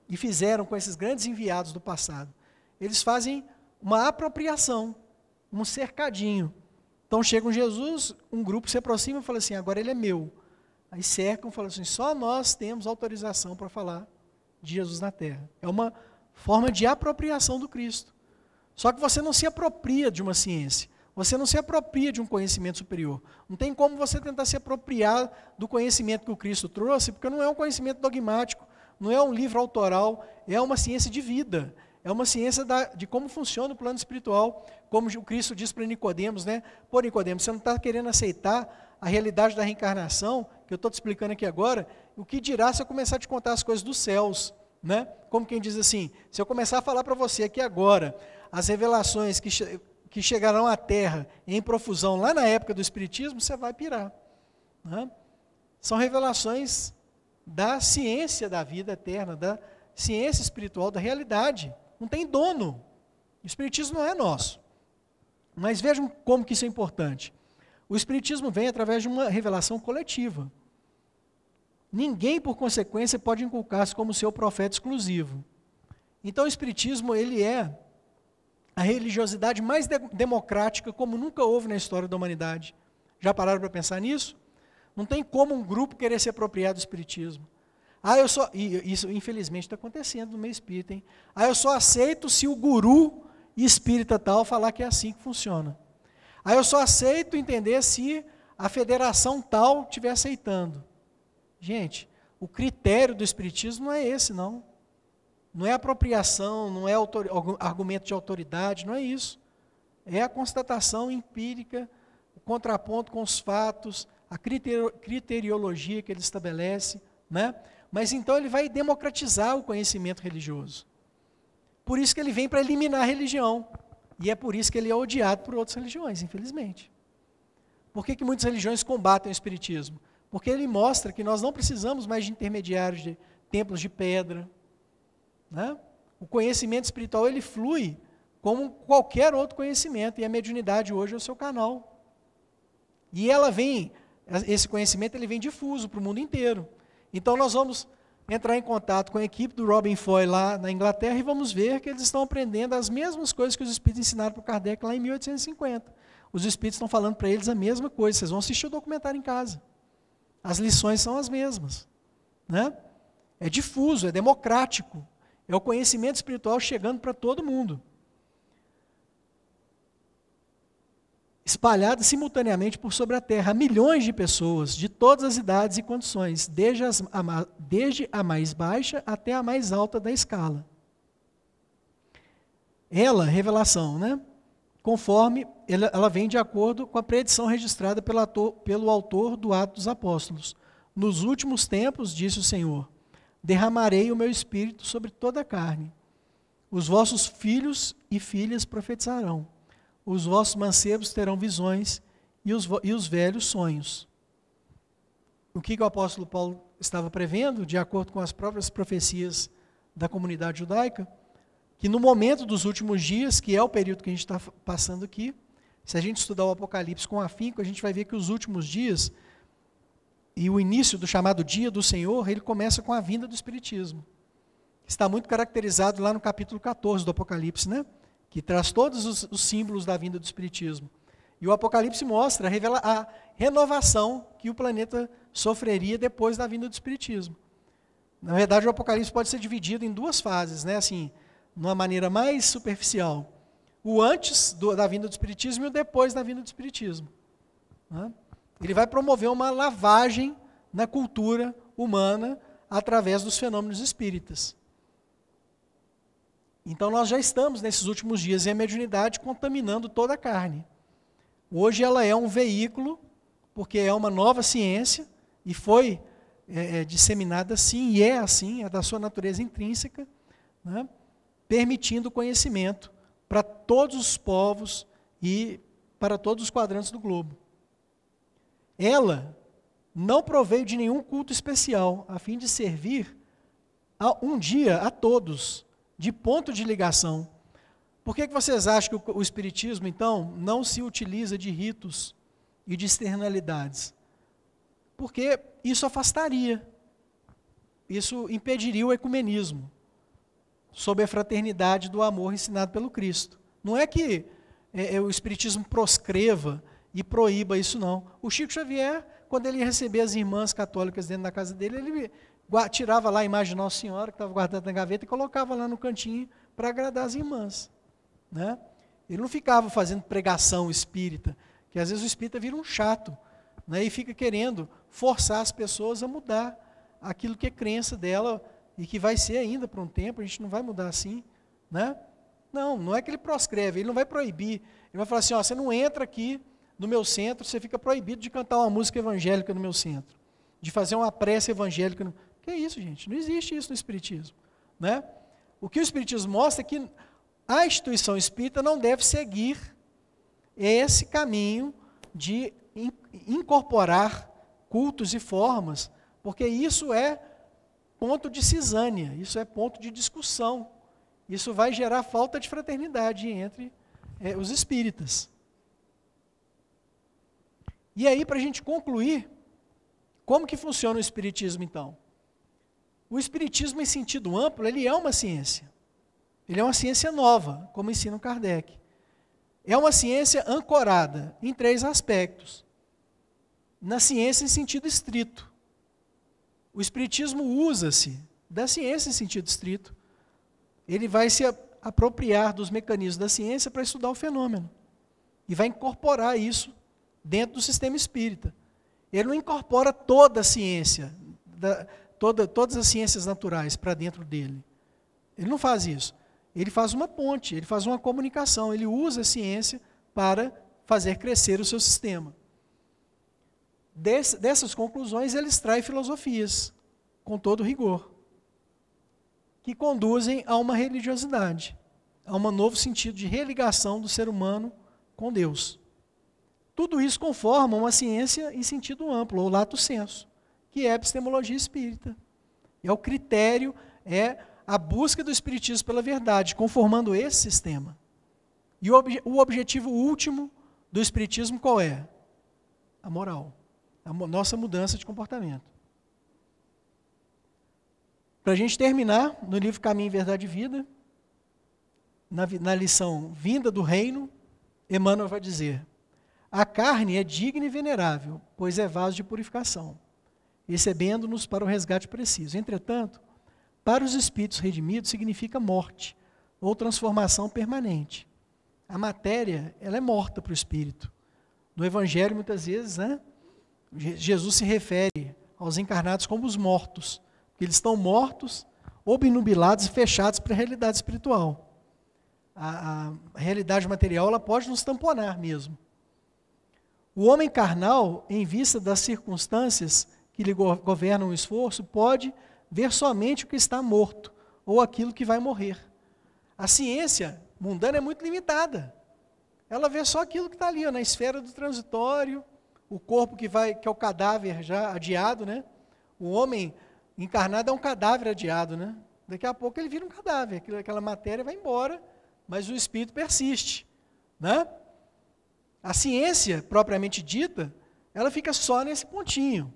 E fizeram com esses grandes enviados do passado? Eles fazem uma apropriação, um cercadinho. Então chega um Jesus, um grupo se aproxima e fala assim, agora ele é meu. Aí cercam e falam assim, só nós temos autorização para falar de Jesus na Terra. É uma forma de apropriação do Cristo. Só que você não se apropria de uma ciência. Você não se apropria de um conhecimento superior. Não tem como você tentar se apropriar do conhecimento que o Cristo trouxe, porque não é um conhecimento dogmático, não é um livro autoral, é uma ciência de vida. É uma ciência de como funciona o plano espiritual, como o Cristo diz para Nicodemos, né? Pô, Nicodemos, você não está querendo aceitar a realidade da reencarnação, que eu estou te explicando aqui agora, o que dirá se eu começar a te contar as coisas dos céus, né? Como quem diz assim, se eu começar a falar para você aqui agora, as revelações que chegarão à Terra em profusão lá na época do Espiritismo, você vai pirar, né? São revelações da ciência da vida eterna, da ciência espiritual, da realidade. Não tem dono. O Espiritismo não é nosso. Mas vejam como que isso é importante. O Espiritismo vem através de uma revelação coletiva. Ninguém, por consequência, pode inculcar-se como seu profeta exclusivo. Então o Espiritismo, ele é a religiosidade mais democrática como nunca houve na história da humanidade. Já pararam para pensar nisso? Não tem como um grupo querer se apropriar do Espiritismo. E isso infelizmente está acontecendo no meio espírita, hein? Eu só aceito se o guru espírita tal falar que é assim que funciona. Eu só aceito entender se a federação tal estiver aceitando. Gente, o critério do Espiritismo não é esse, não. Não é apropriação, não é argumento de autoridade, não é isso. É a constatação empírica, o contraponto com os fatos, a criteriologia que ele estabelece, né? Mas então ele vai democratizar o conhecimento religioso. Por isso que ele vem para eliminar a religião. E é por isso que ele é odiado por outras religiões, infelizmente. Por que muitas religiões combatem o Espiritismo? Porque ele mostra que nós não precisamos mais de intermediários, de templos de pedra, né? O conhecimento espiritual ele flui como qualquer outro conhecimento, e a mediunidade hoje é o seu canal. E esse conhecimento ele vem difuso para o mundo inteiro. Então nós vamos entrar em contato com a equipe do Robin Foy lá na Inglaterra e vamos ver que eles estão aprendendo as mesmas coisas que os espíritos ensinaram para o Kardec lá em 1850. Os espíritos estão falando para eles a mesma coisa, vocês vão assistir o documentário em casa. As lições são as mesmas, né? É difuso, é democrático, é o conhecimento espiritual chegando para todo mundo. Espalhada simultaneamente por sobre a Terra, milhões de pessoas, de todas as idades e condições, desde a mais baixa até a mais alta da escala. Revelação, né? Conforme ela vem de acordo com a predição registrada pelo autor do Atos dos Apóstolos. Nos últimos tempos, disse o Senhor, derramarei o meu espírito sobre toda a carne. Os vossos filhos e filhas profetizarão. Os vossos mancebos terão visões e os velhos sonhos. O que o apóstolo Paulo estava prevendo, de acordo com as próprias profecias da comunidade judaica, que no momento dos últimos dias, que é o período que a gente está passando aqui, se a gente estudar o Apocalipse com afinco, a gente vai ver que os últimos dias e o início do chamado Dia do Senhor, ele começa com a vinda do Espiritismo. Está muito caracterizado lá no capítulo 14 do Apocalipse, né? Que traz todos os símbolos da vinda do Espiritismo. E o Apocalipse mostra, revela a renovação que o planeta sofreria depois da vinda do Espiritismo. Na verdade, o Apocalipse pode ser dividido em duas fases, né? Assim, numa maneira mais superficial. O antes da vinda do Espiritismo e o depois da vinda do Espiritismo, né? Ele vai promover uma lavagem na cultura humana através dos fenômenos espíritas. Então nós já estamos nesses últimos dias e a mediunidade contaminando toda a carne. Hoje ela é um veículo, porque é uma nova ciência, e foi disseminada assim, e é assim, é da sua natureza intrínseca, né, permitindo o conhecimento para todos os povos e para todos os quadrantes do globo. Ela não proveio de nenhum culto especial, a fim de servir um dia a todos, de ponto de ligação. Por que vocês acham que o Espiritismo, então, não se utiliza de ritos e de externalidades? Porque isso afastaria, isso impediria o ecumenismo, sob a fraternidade do amor ensinado pelo Cristo. Não é que o Espiritismo proscreva e proíba isso, não. O Chico Xavier, quando ele ia receber as irmãs católicas dentro da casa dele, ele tirava lá a imagem de Nossa Senhora, que estava guardada na gaveta, e colocava lá no cantinho para agradar as irmãs. Né? Ele não ficava fazendo pregação espírita, que às vezes o espírita vira um chato, né? E fica querendo forçar as pessoas a mudar aquilo que é crença dela, e que vai ser ainda por um tempo, a gente não vai mudar assim. Né? Não é que ele proscreve, ele não vai proibir, ele vai falar assim, ó, você não entra aqui no meu centro, você fica proibido de cantar uma música evangélica no meu centro, de fazer uma prece evangélica. Que é isso, gente? Não existe isso no Espiritismo. Né? O que o Espiritismo mostra é que a instituição espírita não deve seguir esse caminho de incorporar cultos e formas, porque isso é ponto de cisânia, isso é ponto de discussão, isso vai gerar falta de fraternidade entre os espíritas. E aí, para a gente concluir, como que funciona o Espiritismo, então? O Espiritismo, em sentido amplo, ele é uma ciência. Ele é uma ciência nova, como ensina o Kardec. É uma ciência ancorada em 3 aspectos. Na ciência em sentido estrito. O Espiritismo usa-se da ciência em sentido estrito. Ele vai se apropriar dos mecanismos da ciência para estudar o fenômeno. E vai incorporar isso dentro do sistema espírita. Ele não incorpora toda a ciência, todas as ciências naturais para dentro dele. Ele não faz isso. Ele faz uma ponte, ele faz uma comunicação, ele usa a ciência para fazer crescer o seu sistema. Dessas conclusões, ele extrai filosofias, com todo rigor, que conduzem a uma religiosidade, a um novo sentido de religação do ser humano com Deus. Tudo isso conforma uma ciência em sentido amplo, ou lato sensu, que é a epistemologia espírita. É o critério, a busca do Espiritismo pela verdade, conformando esse sistema. E o objetivo último do Espiritismo qual é? A moral, a nossa mudança de comportamento. Para a gente terminar, no livro Caminho, Verdade e Vida, na lição Vinda do Reino, Emmanuel vai dizer: a carne é digna e venerável, pois é vaso de purificação, recebendo-nos para o resgate preciso. Entretanto, para os espíritos redimidos significa morte, ou transformação permanente. A matéria, ela é morta para o espírito. No Evangelho, muitas vezes, Jesus se refere aos encarnados como os mortos, porque eles estão mortos, obnubilados e fechados para a realidade espiritual. A realidade material, ela pode nos tamponar mesmo. O homem carnal, em vista das circunstâncias que lhe governam o esforço, pode ver somente o que está morto, ou aquilo que vai morrer. A ciência mundana é muito limitada. Ela vê só aquilo que está ali, na esfera do transitório, o corpo que é o cadáver já adiado, né? O homem encarnado é um cadáver adiado, né? Daqui a pouco ele vira um cadáver, aquela matéria vai embora, mas o espírito persiste, né? A ciência, propriamente dita, ela fica só nesse pontinho.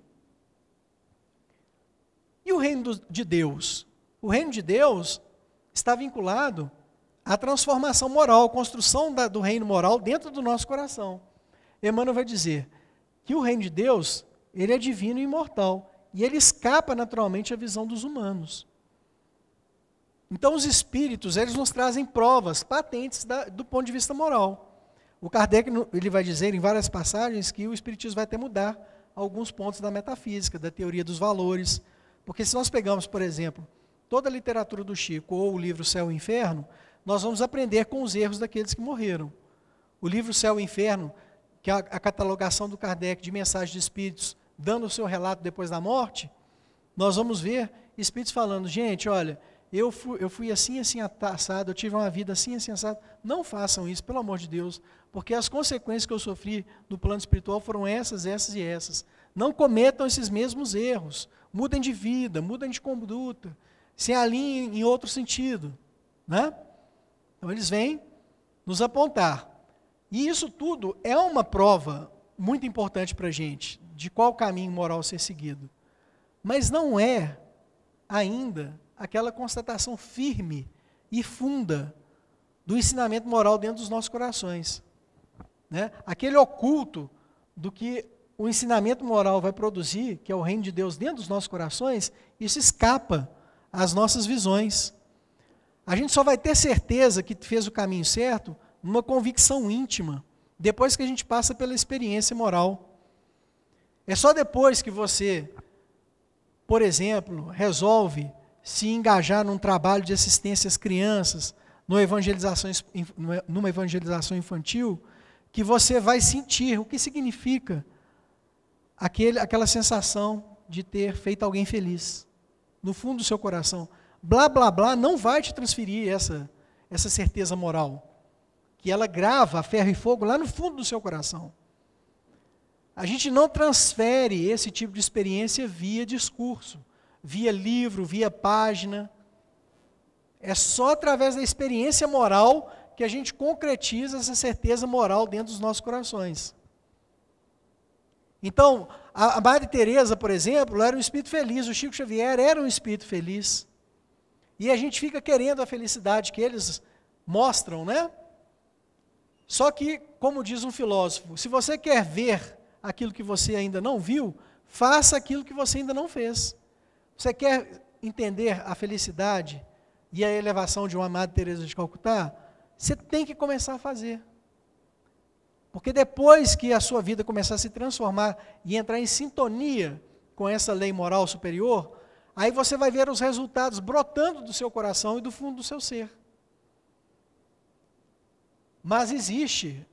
E o reino de Deus? O reino de Deus está vinculado à transformação moral, à construção do reino moral dentro do nosso coração. Emmanuel vai dizer que o reino de Deus, ele é divino e imortal, e ele escapa naturalmente à visão dos humanos. Então os espíritos, eles nos trazem provas patentes do ponto de vista moral. O Kardec, ele vai dizer em várias passagens que o espiritismo vai até mudar alguns pontos da metafísica, da teoria dos valores, Porque se nós pegamos, por exemplo, toda a literatura do Chico ou o livro Céu e Inferno, nós vamos aprender com os erros daqueles que morreram. O livro Céu e Inferno, que é a catalogação do Kardec de mensagens de espíritos, dando o seu relato depois da morte, nós vamos ver espíritos falando, gente, olha, eu fui assim, assim, assado, eu tive uma vida assim, assim, assado. Não façam isso, pelo amor de Deus, porque as consequências que eu sofri no plano espiritual foram essas, essas e essas. Não cometam esses mesmos erros. Mudem de vida, mudem de conduta, se alinhem em outro sentido, né? Então eles vêm nos apontar. E isso tudo é uma prova muito importante para a gente, de qual caminho moral ser seguido. Mas não é ainda aquela constatação firme e funda do ensinamento moral dentro dos nossos corações, né? Aquele oculto do que o ensinamento moral vai produzir, que é o reino de Deus dentro dos nossos corações, isso escapa às nossas visões. A gente só vai ter certeza que fez o caminho certo numa convicção íntima, depois que a gente passa pela experiência moral. É só depois que você, por exemplo, resolve se engajar num trabalho de assistência às crianças, numa evangelização infantil, que você vai sentir o que significa aquela sensação de ter feito alguém feliz, no fundo do seu coração. Blá, blá, blá não vai te transferir essa certeza moral, que ela grava a ferro e fogo lá no fundo do seu coração. A gente não transfere esse tipo de experiência via discurso, via livro, via página. É só através da experiência moral que a gente concretiza essa certeza moral dentro dos nossos corações. Então, a Madre Teresa, por exemplo, era um espírito feliz, o Chico Xavier era um espírito feliz. E a gente fica querendo a felicidade que eles mostram, né? Só que, como diz um filósofo, se você quer ver aquilo que você ainda não viu, faça aquilo que você ainda não fez. Você quer entender a felicidade e a elevação de uma Madre Teresa de Calcutá? Você tem que começar a fazer. Porque depois que a sua vida começar a se transformar e entrar em sintonia com essa lei moral superior, aí você vai ver os resultados brotando do seu coração e do fundo do seu ser. Mas existe,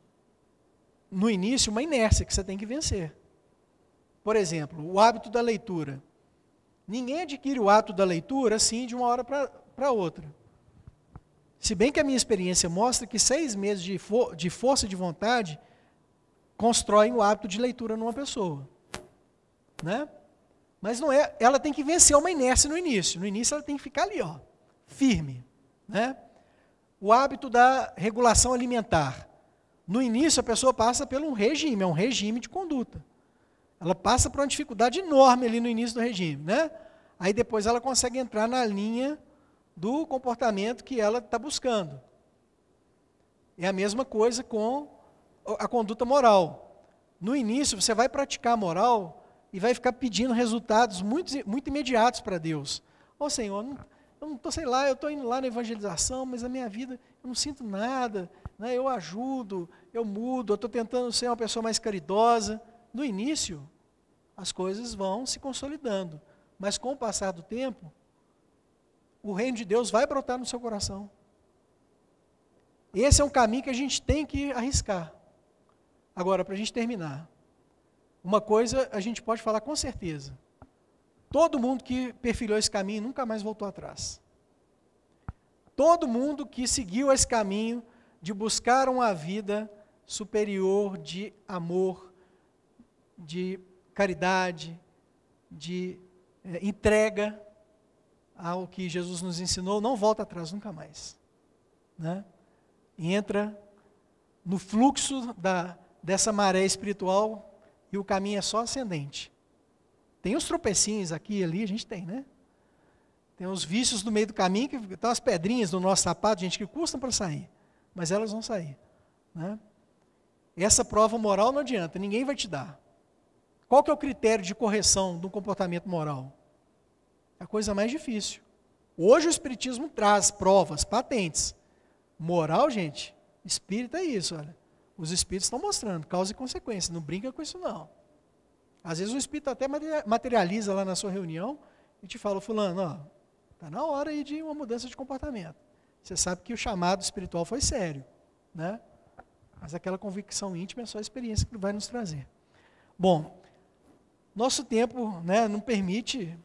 no início, uma inércia que você tem que vencer. Por exemplo, o hábito da leitura. Ninguém adquire o hábito da leitura assim de uma hora para outra. Se bem que a minha experiência mostra que 6 meses de força de vontade constroem o hábito de leitura numa pessoa, né? Mas não é, ela tem que vencer uma inércia no início. No início ela tem que ficar ali, ó, firme, né? O hábito da regulação alimentar. No início a pessoa passa por um regime, é um regime de conduta. Ela passa por uma dificuldade enorme ali no início do regime, né? Aí depois ela consegue entrar na linha do comportamento que ela está buscando. É a mesma coisa com a conduta moral. No início, você vai praticar a moral e vai ficar pedindo resultados muito imediatos para Deus. Ó Senhor, eu não estou, sei lá, eu estou indo lá na evangelização, mas a minha vida, eu não sinto nada, né? Eu ajudo, eu mudo, eu estou tentando ser uma pessoa mais caridosa. No início, as coisas vão se consolidando, mas com o passar do tempo, o reino de Deus vai brotar no seu coração. Esse é um caminho que a gente tem que arriscar. Agora, para a gente terminar, uma coisa a gente pode falar com certeza. Todo mundo que perfilhou esse caminho nunca mais voltou atrás. Todo mundo que seguiu esse caminho de buscar uma vida superior de amor, de caridade, de entrega ao que Jesus nos ensinou, não volta atrás nunca mais, né? Entra no fluxo dessa maré espiritual e o caminho é só ascendente. Tem os tropecinhos aqui e ali, a gente tem, né? Tem os vícios no meio do caminho, que estão as pedrinhas no nosso sapato, gente, que custam para sair, mas elas vão sair, né? Essa prova moral não adianta, ninguém vai te dar. Qual que é o critério de correção do comportamento moral? É a coisa mais difícil. Hoje o Espiritismo traz provas, patentes. Moral, gente, espírita é isso, olha. Os espíritos estão mostrando causa e consequência, não brinca com isso não. Às vezes o espírito até materializa lá na sua reunião e te fala, fulano, ó, está na hora aí de uma mudança de comportamento. Você sabe que o chamado espiritual foi sério, né? Mas aquela convicção íntima é só a experiência que vai nos trazer. Bom, nosso tempo, né, não permite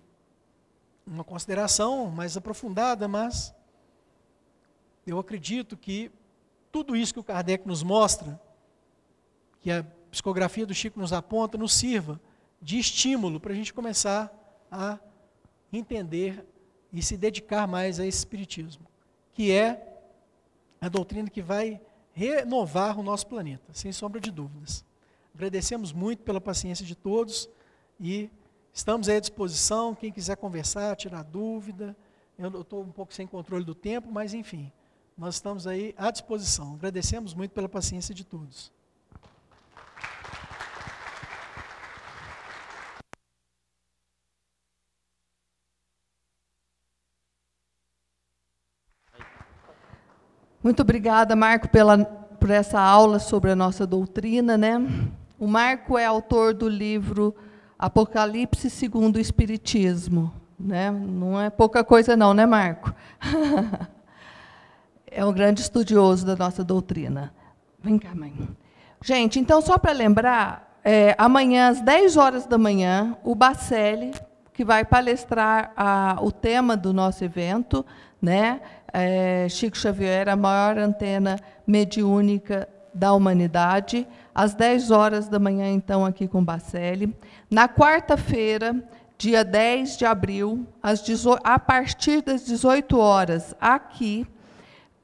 uma consideração mais aprofundada, mas eu acredito que tudo isso que o Kardec nos mostra, que a psicografia do Chico nos aponta, nos sirva de estímulo para a gente começar a entender e se dedicar mais a esse espiritismo, que é a doutrina que vai renovar o nosso planeta, sem sombra de dúvidas. Agradecemos muito pela paciência de todos e estamos aí à disposição, quem quiser conversar, tirar dúvida. Eu estou um pouco sem controle do tempo, mas enfim, nós estamos aí à disposição. Agradecemos muito pela paciência de todos. Muito obrigada, Marco, por essa aula sobre a nossa doutrina, né? O Marco é autor do livro Apocalipse segundo o Espiritismo, né? Não é pouca coisa não, né, Marco? É um grande estudioso da nossa doutrina. Vem cá, mãe. Gente, então, só para lembrar, amanhã, às 10 horas da manhã, o Bacelli, que vai palestrar o tema do nosso evento, né? Chico Xavier, a maior antena mediúnica da humanidade, às 10 horas da manhã, então, aqui com o Bacelli. Na quarta-feira, dia 10 de abril, a partir das 18 horas, aqui,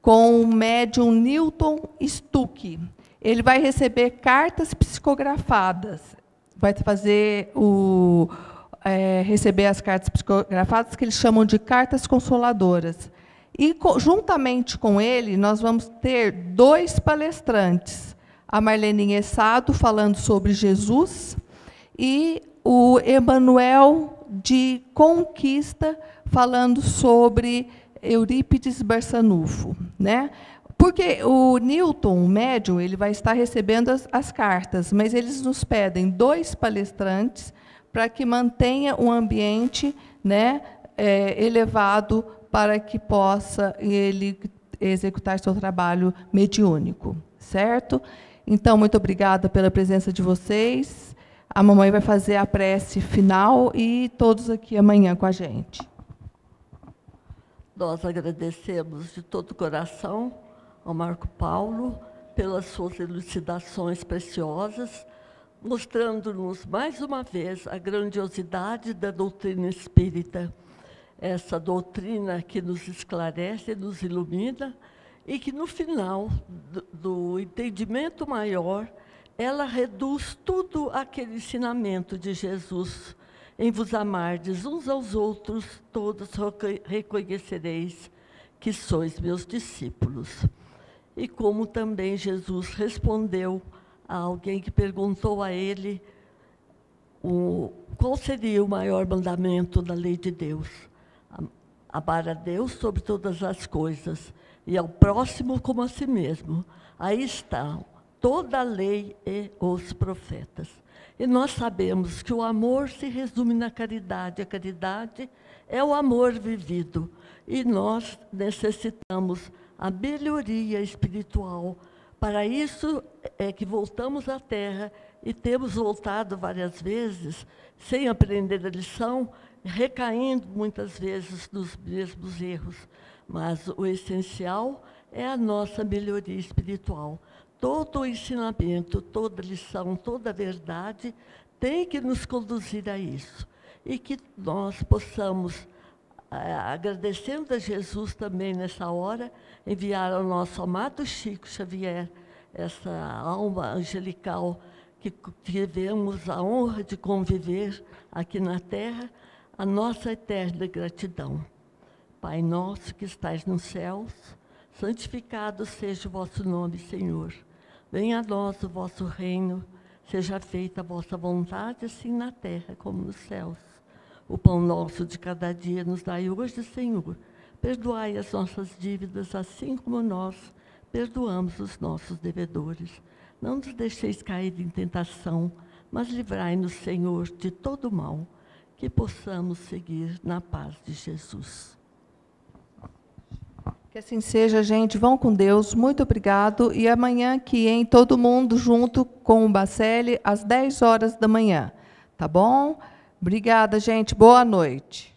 com o médium Newton Stuck. Ele vai receber cartas psicografadas, vai fazer receber as cartas psicografadas, que eles chamam de cartas consoladoras. E, juntamente com ele, nós vamos ter 2 palestrantes, a Marlene Essado, falando sobre Jesus, e o Emanuel de Conquista, falando sobre Eurípides Barçanufo, né? Porque o Newton, o médium, ele vai estar recebendo as cartas, mas eles nos pedem 2 palestrantes para que mantenha um ambiente, né, elevado, para que possa ele executar seu trabalho mediúnico, certo? Então, muito obrigada pela presença de vocês. A mamãe vai fazer a prece final e todos aqui amanhã com a gente. Nós agradecemos de todo o coração ao Marco Paulo pelas suas elucidações preciosas, mostrando-nos mais uma vez a grandiosidade da doutrina espírita. Essa doutrina que nos esclarece, nos ilumina, e que, no final do entendimento maior, ela reduz tudo aquele ensinamento de Jesus. Em vos amardes uns aos outros, todos reconhecereis que sois meus discípulos. E como também Jesus respondeu a alguém que perguntou a ele qual seria o maior mandamento da lei de Deus. Amar a Deus sobre todas as coisas e ao próximo como a si mesmo. Aí está toda a lei e os profetas. E nós sabemos que o amor se resume na caridade. A caridade é o amor vivido. E nós necessitamos a melhoria espiritual. Para isso é que voltamos à Terra e temos voltado várias vezes, sem aprender a lição, recaindo muitas vezes nos mesmos erros. Mas o essencial é a nossa melhoria espiritual. Todo o ensinamento, toda lição, toda verdade tem que nos conduzir a isso. E que nós possamos, agradecendo a Jesus também nessa hora, enviar ao nosso amado Chico Xavier, essa alma angelical que tivemos a honra de conviver aqui na Terra, a nossa eterna gratidão. Pai nosso que estais nos céus, santificado seja o vosso nome, Senhor. Venha a nós o vosso reino, seja feita a vossa vontade, assim na terra como nos céus. O pão nosso de cada dia nos dai hoje, Senhor. Perdoai as nossas dívidas, assim como nós perdoamos os nossos devedores. Não nos deixeis cair em tentação, mas livrai-nos, Senhor, de todo mal. que possamos seguir na paz de Jesus. Que assim seja, gente. Vão com Deus. Muito obrigado. E amanhã aqui, hein? Todo mundo junto com o Bacelli, às 10 horas da manhã. Tá bom? Obrigada, gente. Boa noite.